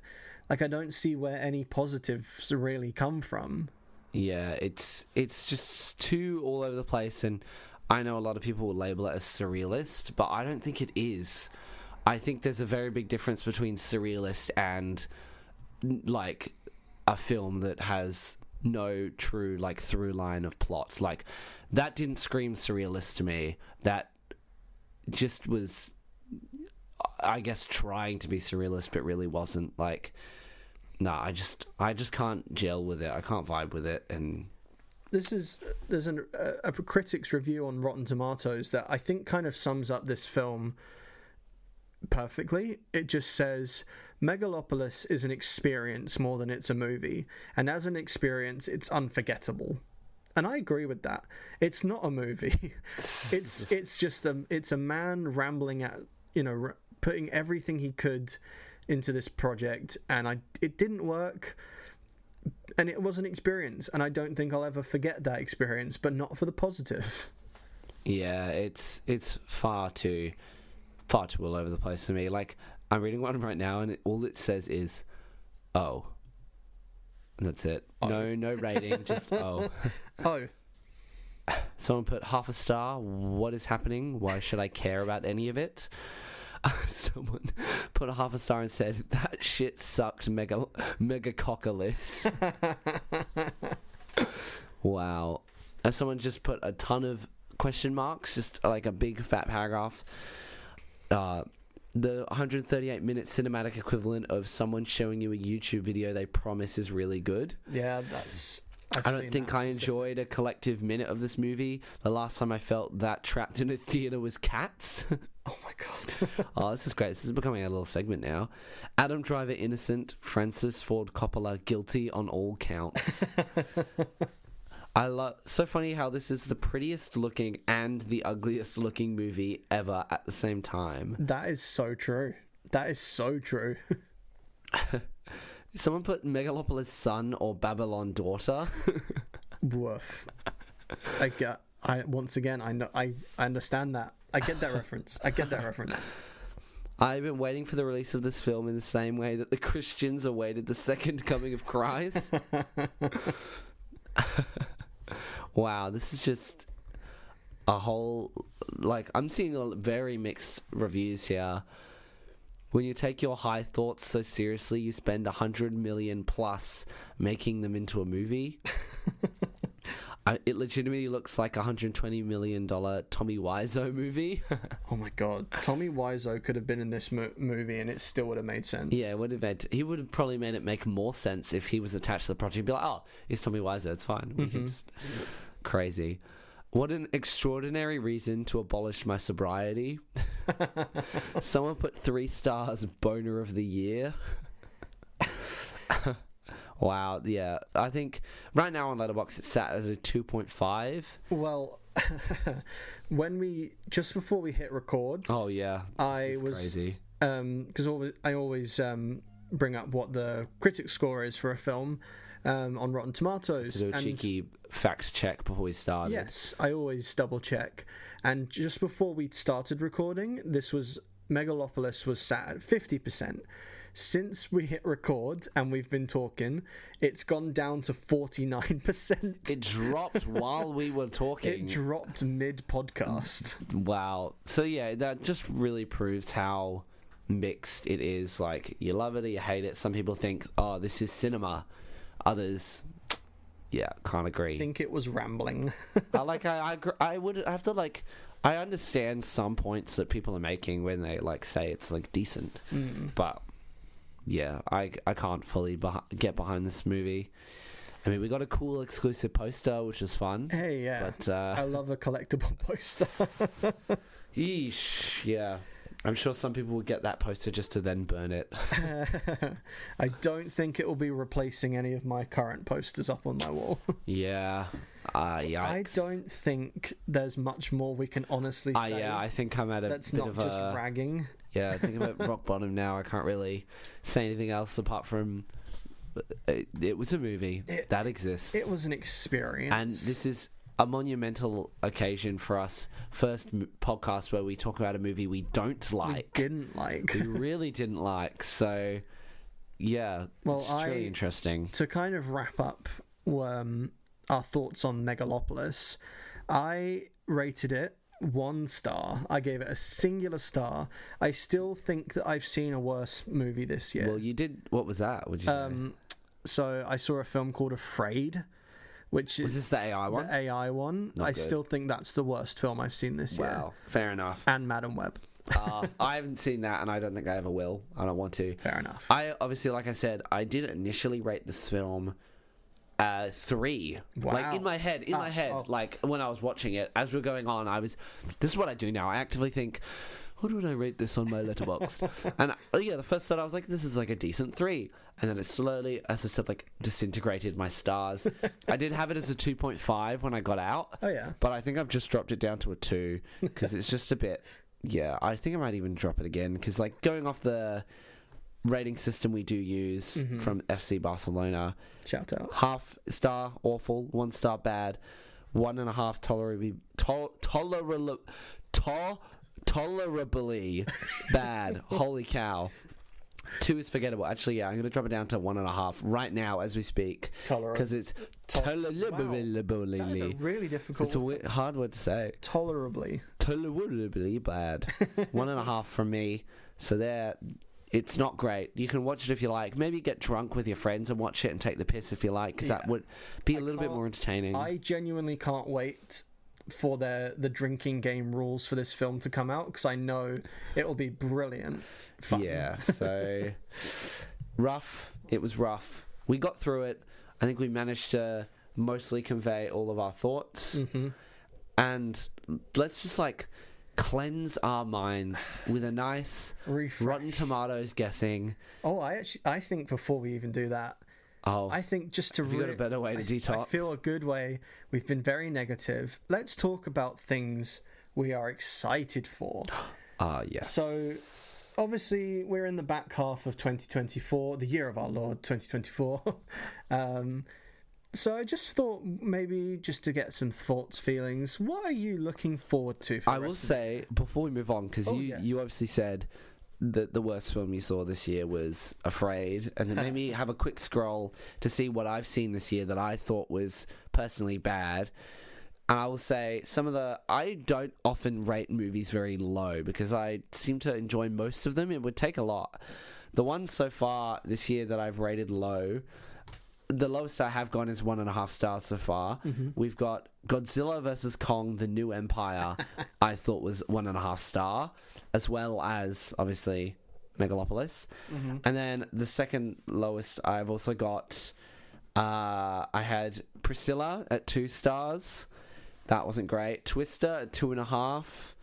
Like, I don't see where any positives really come from. Yeah, it's just too all over the place, and I know a lot of people will label it as surrealist, but I don't think it is. I think there's a very big difference between surrealist and, like, a film that has no true, like, through line of plot. Like, that didn't scream surrealist to me. That just was, I guess, trying to be surrealist, but really wasn't. Like, no, I just can't gel with it. I can't vibe with it, and there's a critic's review on Rotten Tomatoes that I think kind of sums up this film perfectly. It just says, Megalopolis is an experience more than it's a movie, and as an experience, it's unforgettable. And I agree with that. It's not a movie. it's just a man rambling at, putting everything he could into this project, and it didn't work. And it was an experience, and I don't think I'll ever forget that experience, but not for the positive. Yeah, it's far too all over the place to me. Like, I'm reading one right now, and all it says is, "Oh," and that's it. Oh. No rating, just "Oh." Oh. Someone put half a star. What is happening? Why should I care about any of it? Someone put a half a star and said, that shit sucked, Megalopolis. Wow. And someone just put a ton of question marks, just like a big fat paragraph. The 138-minute cinematic equivalent of someone showing you a YouTube video they promise is really good. Yeah, that's... I don't think I enjoyed a collective minute of this movie. The last time I felt that trapped in a theater was Cats. Oh my god. Oh, this is great. This is becoming a little segment now. Adam Driver innocent, Francis Ford Coppola guilty on all counts. So funny how this is the prettiest looking and the ugliest looking movie ever at the same time. That is so true. That is so true. Someone put Megalopolis son or Babylon daughter. Woof. Once again, I understand that. I get that reference. I've been waiting for the release of this film in the same way that the Christians awaited the second coming of Christ. Wow, this is just a whole... Like, I'm seeing very mixed reviews here. When you take your high thoughts so seriously, you spend $100 million plus making them into a movie. It legitimately looks like a $120 million Tommy Wiseau movie. Oh my god, Tommy Wiseau could have been in this movie, and it still would have made sense. Yeah, he would have probably made it make more sense if he was attached to the project. He'd be like, "Oh, it's Tommy Wiseau. It's fine." We can just... Crazy. What an extraordinary reason to abolish my sobriety. Someone put 3 stars, boner of the year. Wow, yeah. I think right now on Letterboxd it's sat at a 2.5. Well, just before we hit record... Oh, yeah. I was crazy. Because I always bring up what the critic score is for a film on Rotten Tomatoes. To do a cheeky fact check before we started. Yes, I always double check. And just before we started recording, Megalopolis was sat at 50%. Since we hit record and we've been talking, it's gone down to 49%. It dropped while we were talking. It dropped mid-podcast. Wow. So yeah, that just really proves how mixed it is. Like, you love it or you hate it. Some people think, oh, this is cinema. Others, yeah, can't agree. I think it was rambling. I would have to, like... I understand some points that people are making when they, like, say it's, like, decent. But... yeah, I can't fully get behind this movie. I mean, we got a cool exclusive poster, which is fun. Hey, yeah. But, I love a collectible poster. Yeesh, yeah. I'm sure some people will get that poster just to then burn it. I don't think it will be replacing any of my current posters up on my wall. Yeah. Yikes. I don't think there's much more we can honestly say. Yeah, I think I'm at a that's bit not of just a... ragging. Yeah, I think I'm at rock bottom now. I can't really say anything else apart from... It was a movie. That exists. It was an experience. And this is a monumental occasion for us. First podcast where we talk about a movie we don't like. We didn't like. We really didn't like. So, yeah. Well, it's really interesting. To kind of wrap up our thoughts on Megalopolis, I rated it 1 star. I gave it a singular star. I still think that I've seen a worse movie this year. Well, you did. What was that? Would you say? So I saw a film called Afraid, which Was this the AI one? The AI one. Not I good. still think that's the worst film I've seen this year. Wow, fair enough. And Madam Web. I haven't seen that, and I don't think I ever will. I don't want to. Fair enough. I obviously, like I said, I did initially rate this film 3. Wow. Like in my head, like when I was watching it, as we were going on, this is what I do now. I actively think, what would I rate this on my letterbox? And the first thought I was like, this is like a decent 3. And then it slowly, as I said, like disintegrated my stars. I did have it as a 2.5 when I got out. Oh yeah. But I think I've just dropped it down to a 2 because it's just a bit. Yeah, I think I might even drop it again because, like, going off the rating system we do use from FC Barcelona, Shout out. 0.5 star awful, 1 star bad, 1.5 tolerably bad. Holy cow. 2 is forgettable. Actually, yeah, I'm going to drop it down to 1.5 right now as we speak. Because it's tolerably. That is a really difficult. It's a hard word to say. Tolerably Bad. 1.5 from me. So there, it's not great. You can watch it if you like. Maybe get drunk with your friends and watch it and take the piss if you like, because that would be a little bit more entertaining. I genuinely can't wait for the drinking game rules for this film to come out, because I know it'll be brilliant fun. Yeah, so rough. It was rough. We got through it. I think we managed to mostly convey all of our thoughts. And let's just like cleanse our minds with a nice Rotten Tomatoes guessing. Oh, I think before we even do that, I think just to have you got a better way to detox? I feel a good way. We've been very negative. Let's talk about things we are excited for. Yes. So obviously we're in the back half of 2024, the year of our Lord 2024. So I just thought maybe just to get some thoughts, feelings, what are you looking forward to for I will say, before we move on, because you obviously said that the worst film you saw this year was Afraid, and then maybe have a quick scroll to see what I've seen this year that I thought was personally bad. And I will say, I don't often rate movies very low because I seem to enjoy most of them. It would take a lot. The ones so far this year that I've rated low, the lowest I have gone is 1.5 stars so far. We've got Godzilla vs. Kong, The New Empire, I thought was 1.5 star, as well as, obviously, Megalopolis. And then the second lowest I've also got, I had Priscilla at 2 stars. That wasn't great. Twister at 2.5.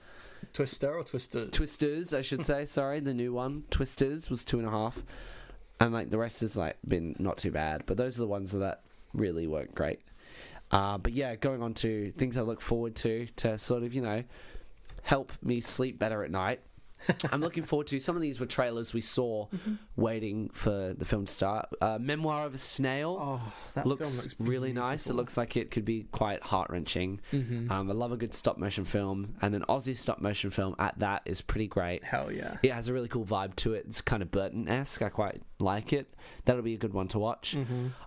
Twister or Twisters? Twisters, I should say. Sorry, the new one. Twisters was 2.5. And like the rest has like been not too bad, but those are the ones that really weren't great. But yeah, going on to things I look forward to sort of, help me sleep better at night. I'm looking forward to, some of these were trailers we saw waiting for the film to start. Memoir of a Snail. Oh, that looks film looks really beautiful. nice. It looks like it could be quite heart-wrenching. I love a good stop-motion film, and an Aussie stop-motion film at that is pretty great. Hell yeah. It has a really cool vibe to it. It's kind of Burton-esque. I quite like it. That'll be a good one to watch.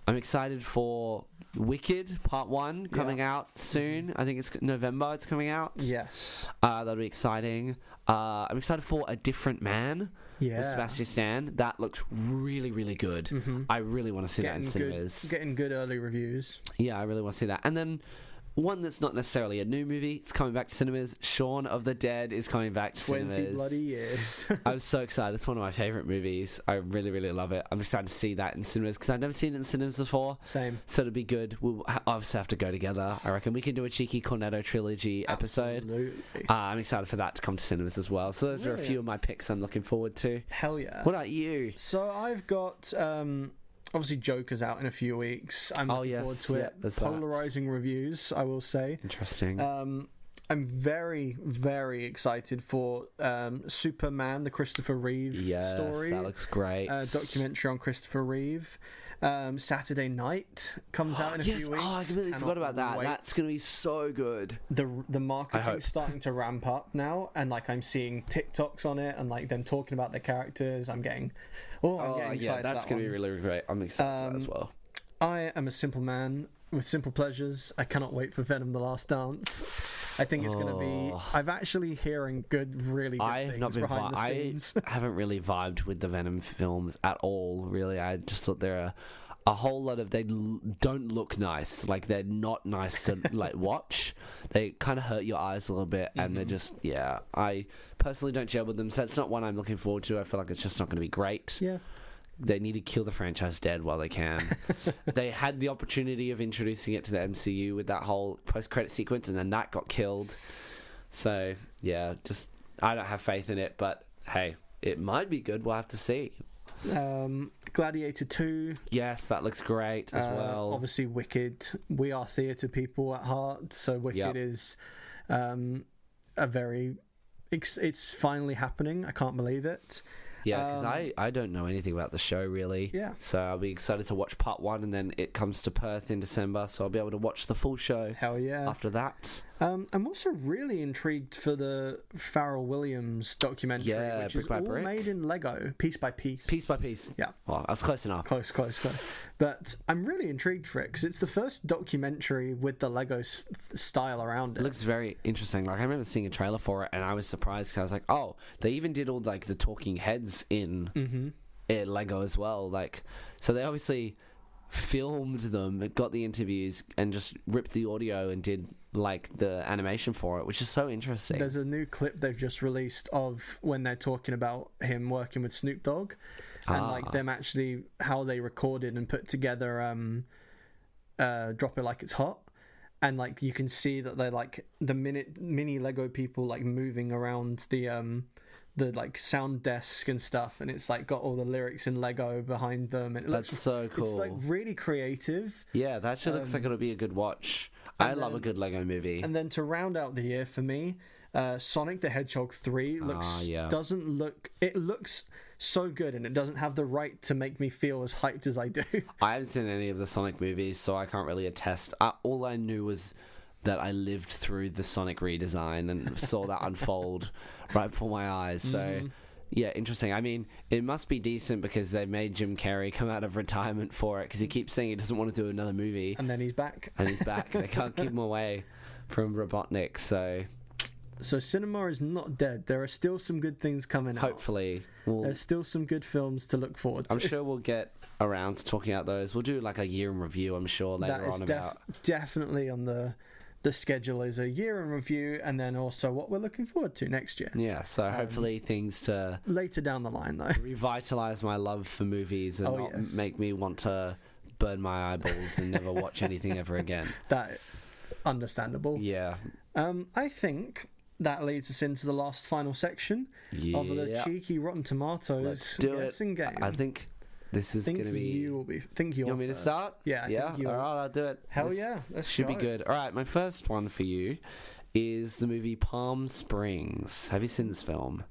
I'm excited for Wicked Part 1 coming out soon. I think it's November it's coming out. Yes. That'll be exciting. I'm excited for A Different Man with Sebastian Stan. That looks really, really good. I really want to see that in cinemas. Getting good early reviews. Yeah, I really want to see that. And then one that's not necessarily a new movie. It's coming back to cinemas. Shaun of the Dead is coming back to 20 cinemas. bloody years. I'm so excited. It's one of my favourite movies. I really, really love it. I'm excited to see that in cinemas because I've never seen it in cinemas before. Same. So it'll be good. We'll obviously have to go together. I reckon we can do a cheeky Cornetto trilogy episode. Absolutely. I'm excited for that to come to cinemas as well. So those are a few of my picks I'm looking forward to. Hell yeah. What about you? So I've got obviously Joker's out in a few weeks. I'm looking forward to it. Polarizing reviews, I will say. Interesting. I'm very, very excited for Superman, the Christopher Reeve story. That looks great. Documentary on Christopher Reeve. Saturday Night comes out in a few weeks. Oh, I completely forgot about that. That's going to be so good. The marketing's starting to ramp up now, and like I'm seeing TikToks on it, and like them talking about the characters. I'm getting excited. That's going to be really, really great. I'm excited for that as well. I am a simple man with simple pleasures. I cannot wait for Venom: The Last Dance. I think it's going to be. I'm actually hearing really good things behind the scenes. I haven't really vibed with the Venom films at all. Really, I just thought they're a whole lot of. They don't look nice. Like they're not nice to like watch. They kind of hurt your eyes a little bit, and they're just I personally don't gel with them. So it's not one I'm looking forward to. I feel like it's just not going to be great. Yeah. They need to kill the franchise dead while they can. They had the opportunity of introducing it to the MCU with that whole post-credit sequence, and then that got killed. So, yeah, just I don't have faith in it, but hey, it might be good. We'll have to see. Gladiator 2. Yes, that looks great as well. Obviously, Wicked. We are theatre people at heart, so Wicked is it's finally happening. I can't believe it. Yeah, because I don't know anything about the show, really. Yeah. So I'll be excited to watch part 1, and then it comes to Perth in December, so I'll be able to watch the full show. Hell yeah. After that. I'm also really intrigued for the Pharrell Williams documentary, which is all made in Lego, piece by piece. Piece by piece. Yeah. Well, that's close enough. Close. But I'm really intrigued for it, because it's the first documentary with the Lego style around it. It looks very interesting. Like, I remember seeing a trailer for it, and I was surprised, because I was like, oh, they even did all, like, the talking heads in Lego as well. Like, so they obviously filmed them, got the interviews, and just ripped the audio and did like the animation for it, which is so interesting. There's a new clip they've just released of when they're talking about him working with Snoop Dogg, and like them actually how they recorded and put together Drop It Like It's Hot. And like you can see that they're like the mini Lego people like moving around the like sound desk and stuff, and it's like got all the lyrics in Lego behind them, and it looks so cool. It's like really creative. Yeah, that actually looks like it'll be a good watch. I love a good Lego movie. And then to round out the year for me, Sonic the Hedgehog 3 looks so good, and it doesn't have the right to make me feel as hyped as I do. I haven't seen any of the Sonic movies, so I can't really attest. All I knew was that I lived through the Sonic redesign and saw that unfold right before my eyes. So, yeah, interesting. I mean, it must be decent because they made Jim Carrey come out of retirement for it, because he keeps saying he doesn't want to do another movie. And then he's back. They can't keep him away from Robotnik, so cinema is not dead. There are still some good things coming out. Hopefully. There's still some good films to look forward to. I'm sure we'll get around to talking about those. We'll do like a year in review, I'm sure, later on about... definitely on the schedule is a year in review, and then also what we're looking forward to next year. Yeah, so hopefully things to... Later down the line, though. Revitalize my love for movies and not make me want to burn my eyeballs and never watch anything ever again. That understandable. Yeah. I think that leads us into the last final section of the cheeky Rotten Tomatoes guessing game. I think this is going to be... You want me to start? Yeah, I think all right, I'll do it. Hell yeah, let's should be good. All right, my first one for you is the movie Palm Springs. Have you seen this film?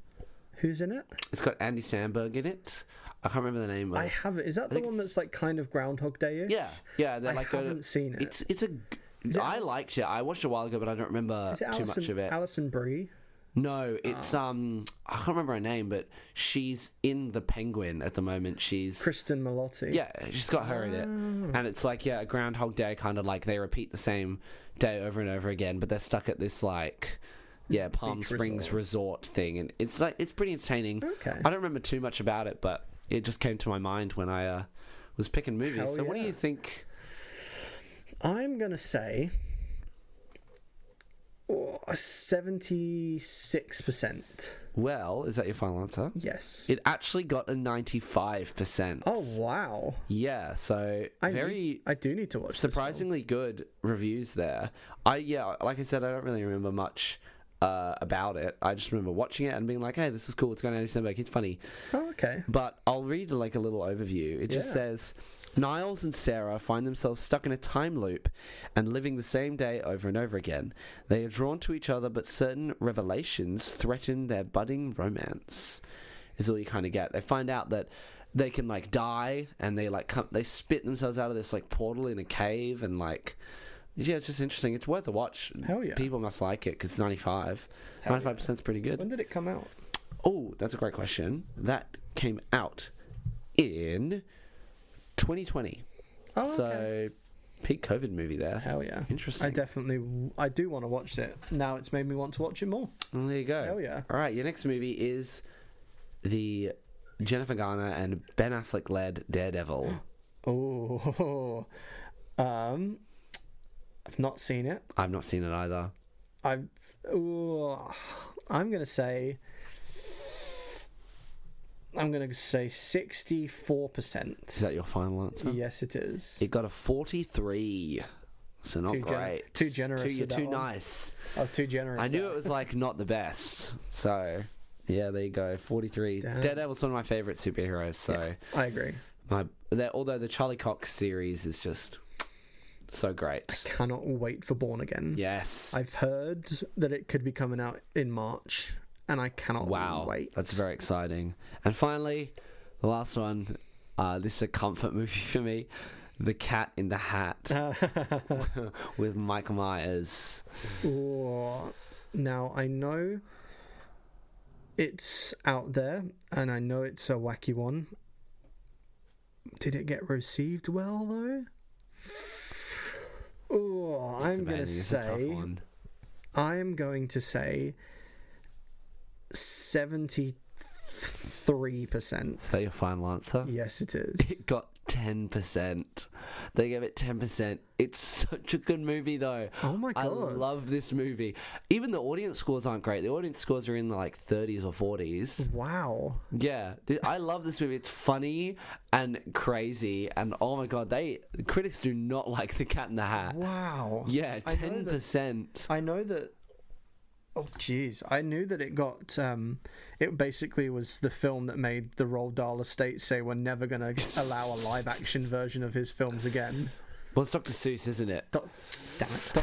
Who's in it? It's got Andy Samberg in it. I can't remember the name. I have it. Is that the one that's like kind of Groundhog Day-ish? Yeah. I haven't seen it. I liked it. I watched it a while ago, but I don't remember too much of it. Alison Brie? No, it's I can't remember her name, but she's in The Penguin at the moment. She's Kristen Milotti. Yeah, she's got her in it, and it's like a Groundhog Day kind of like they repeat the same day over and over again, but they're stuck at this like Palm Springs resort thing, and it's pretty entertaining. Okay, I don't remember too much about it, but it just came to my mind when I was picking movies. What do you think? I'm gonna say 76%. Well, is that your final answer? Yes. It actually got a 95%. Oh, wow. Yeah, so I do need to watch surprisingly good reviews there. Like I said, I don't really remember much about it. I just remember watching it and being like, hey, this is cool. It's going to December. It's funny. Oh, okay. But I'll read like a little overview. It just says, Niles and Sarah find themselves stuck in a time loop and living the same day over and over again. They are drawn to each other, but certain revelations threaten their budding romance. Is all you kind of get. They find out that they can like die, and they like they spit themselves out of this like portal in a cave, and like it's just interesting. It's worth a watch. Hell yeah. People must like it because 95% is pretty good. When did it come out? Oh, that's a great question. That came out in 2020. Oh, okay. So, peak COVID movie there. Hell yeah. Interesting. I do want to watch it. Now it's made me want to watch it more. Well, there you go. Hell yeah. All right, your next movie is the Jennifer Garner and Ben Affleck led Daredevil. Oh. I've not seen it. I've not seen it either. I'm going to say 64%. Is that your final answer? Yes, it is. It got a 43. So not great. Too generous. You're too nice. I was too generous. I knew it was like not the best. So yeah, there you go. 43. Damn. Daredevil's one of my favorite superheroes. So yeah, I agree. Although the Charlie Cox series is just so great. I cannot wait for Born Again. Yes. I've heard that it could be coming out in March, and I cannot wait. That's very exciting. And finally, the last one. This is a comfort movie for me. The Cat in the Hat with Michael Myers. Oh, now, I know it's out there, and I know it's a wacky one. Did it get received well, though? Oh, I'm going to say 73%. Is that your final answer? Yes, it is. It got 10%. They gave it 10%. It's such a good movie, though. Oh my god. I love this movie. Even the audience scores aren't great. The audience scores are in the like 30s or 40s. Wow. Yeah. I love this movie. It's funny and crazy. And oh my god, the critics do not like The Cat in the Hat. Wow. Yeah, 10%. I know that. Oh, jeez. I knew that it got... it basically was the film that made the Roald Dahl estate say we're never going to allow a live-action version of his films again. Well, it's Dr. Seuss, isn't it? Damn it.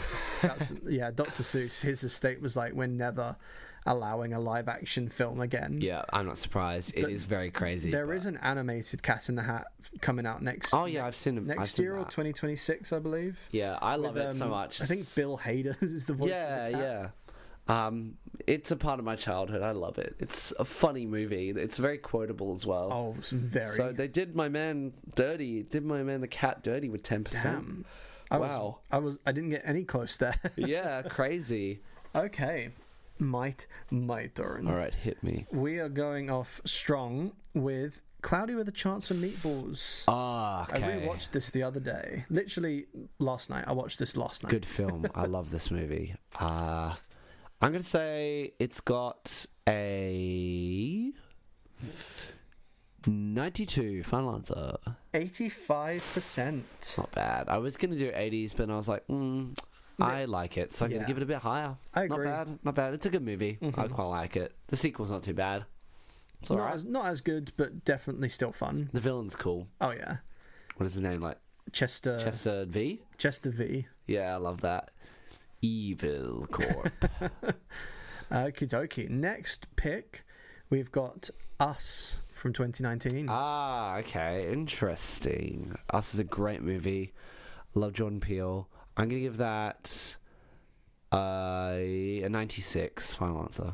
Dr. Seuss, his estate was like, we're never allowing a live-action film again. Yeah, I'm not surprised. It is very crazy. There is an animated Cat in the Hat coming out next... Oh, yeah, I've seen him. Next year or 2026, I believe. Yeah, I love it so much. I think Bill Hader is the voice of the cat. Yeah. It's a part of my childhood. I love it. It's a funny movie. It's very quotable as well. Oh, it's very. So they did my man dirty. Did my man the cat dirty with 10%. Damn. Wow. I didn't get any close there. Yeah, crazy. Okay. My turn. All right, hit me. We are going off strong with Cloudy with a Chance of Meatballs. Ah, okay. I rewatched this the other day. Literally last night. I watched this last night. Good film. I love this movie. I'm going to say it's got a 92. Final answer. 85%. Not bad. I was going to do 80s, but I was like, I like it, so I'm going to give it a bit higher. I agree. Not bad. It's a good movie. I quite like it. The sequel's not too bad. It's all right. Not as good, but definitely still fun. The villain's cool. Oh, yeah. What is his name? Like Chester V? Chester V. Yeah, I love that. Evil Corp. Okie dokie. Next pick, we've got Us from 2019. Ah, okay. Interesting. Us is a great movie. Love Jordan Peele. I'm going to give that a 96. Final answer.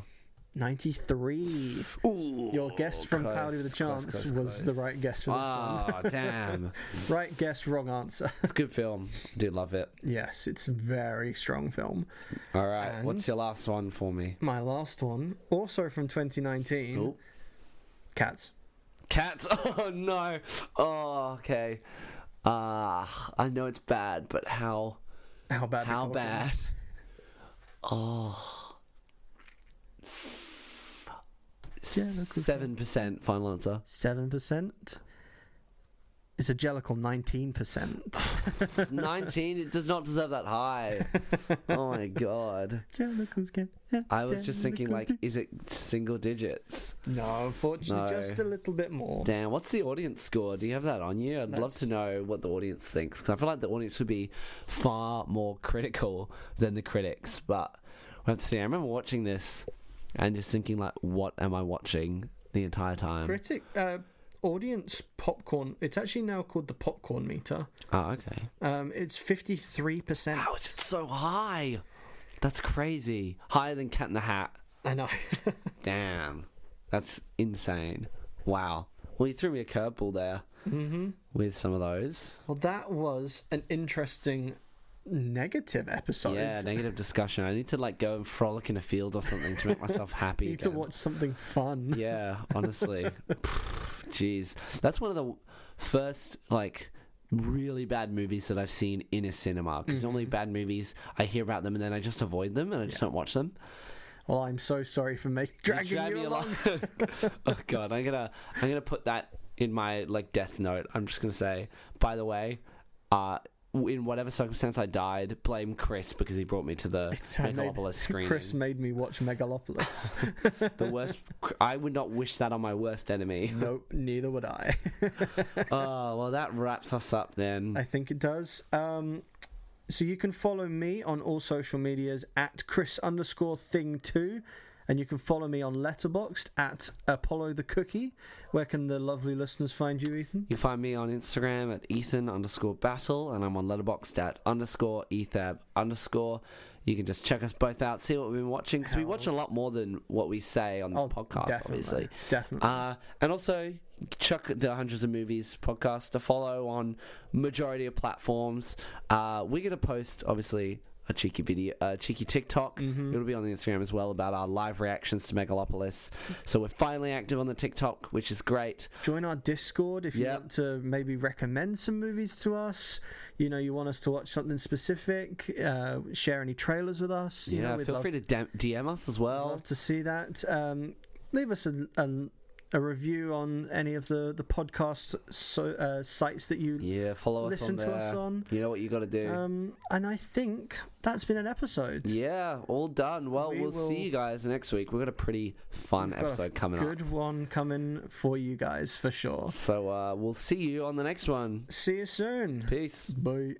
93. Ooh, your guess from Cloudy with a Chance was the right guess for this one. Oh, damn. Right guess, wrong answer. It's a good film. I do love it. Yes, it's a very strong film. All right, And what's your last one for me? My last one, also from 2019. Ooh. Cats. Cats? Oh, no. Oh, okay. I know it's bad, but how bad? How bad? Oh. Jellicle 7% final answer. 7%. It's a Jellicle 19%. 19? It does not deserve that high. Oh my god. Jellicles get. I was just thinking, like, is it single digits? No, unfortunately, No. just a little bit more. Damn, what's the audience score? Do you have that on you? I'd love to know what the audience thinks, because I feel like the audience would be far more critical than the critics, but we'll have to see. I remember watching this and just thinking, like, what am I watching the entire time? Audience popcorn. It's actually now called the popcorn meter. Oh, okay. It's 53%. How is it so high? That's crazy. Higher than Cat in the Hat. I know. Damn. That's insane. Wow. Well, you threw me a curveball there with some of those. Well, that was an interesting negative episode. Yeah, negative discussion. I need to, like, go and frolic in a field or something to make myself happy. You need to watch something fun. Yeah, honestly. Jeez. That's one of the first, like, really bad movies that I've seen in a cinema. Because normally bad movies, I hear about them and then I just avoid them and I just don't watch them. Well, I'm so sorry for dragging you along. Oh god, I'm gonna put that in my, like, death note. I'm just gonna say, by the way, in whatever circumstance I died, blame Chris because he brought me to the Megalopolis screening. Chris made me watch Megalopolis. The worst. I would not wish that on my worst enemy. Nope, neither would I. Oh, well, that wraps us up then. I think it does. So you can follow me on all social medias at Chris_thing2, and you can follow me on Letterboxd at Apollo the Cookie. Where can the lovely listeners find you, Ethan? You can find me on Instagram at Ethan_battle, and I'm on Letterboxd at _Ethab_. You can just check us both out, see what we've been watching, because we watch a lot more than what we say on this podcast, obviously. Definitely. And also, check the Hundreds of Movies podcast to follow on majority of platforms. We're going to post, obviously, a cheeky video, cheeky TikTok. It'll be on the Instagram as well about our live reactions to Megalopolis. So we're finally active on the TikTok, which is great. Join our Discord if you want to maybe recommend some movies to us. You know, you want us to watch something specific. Share any trailers with us. You know, feel free to DM us as well. Love to see that. Leave us a review on any of the podcast sites that you follow us listen on to there. us on. You know what you got to do. And I think that's been an episode. Yeah, all done. Well, we'll see you guys next week. We've got a pretty fun episode coming up. Good one coming for you guys for sure. So we'll see you on the next one. See you soon. Peace. Bye.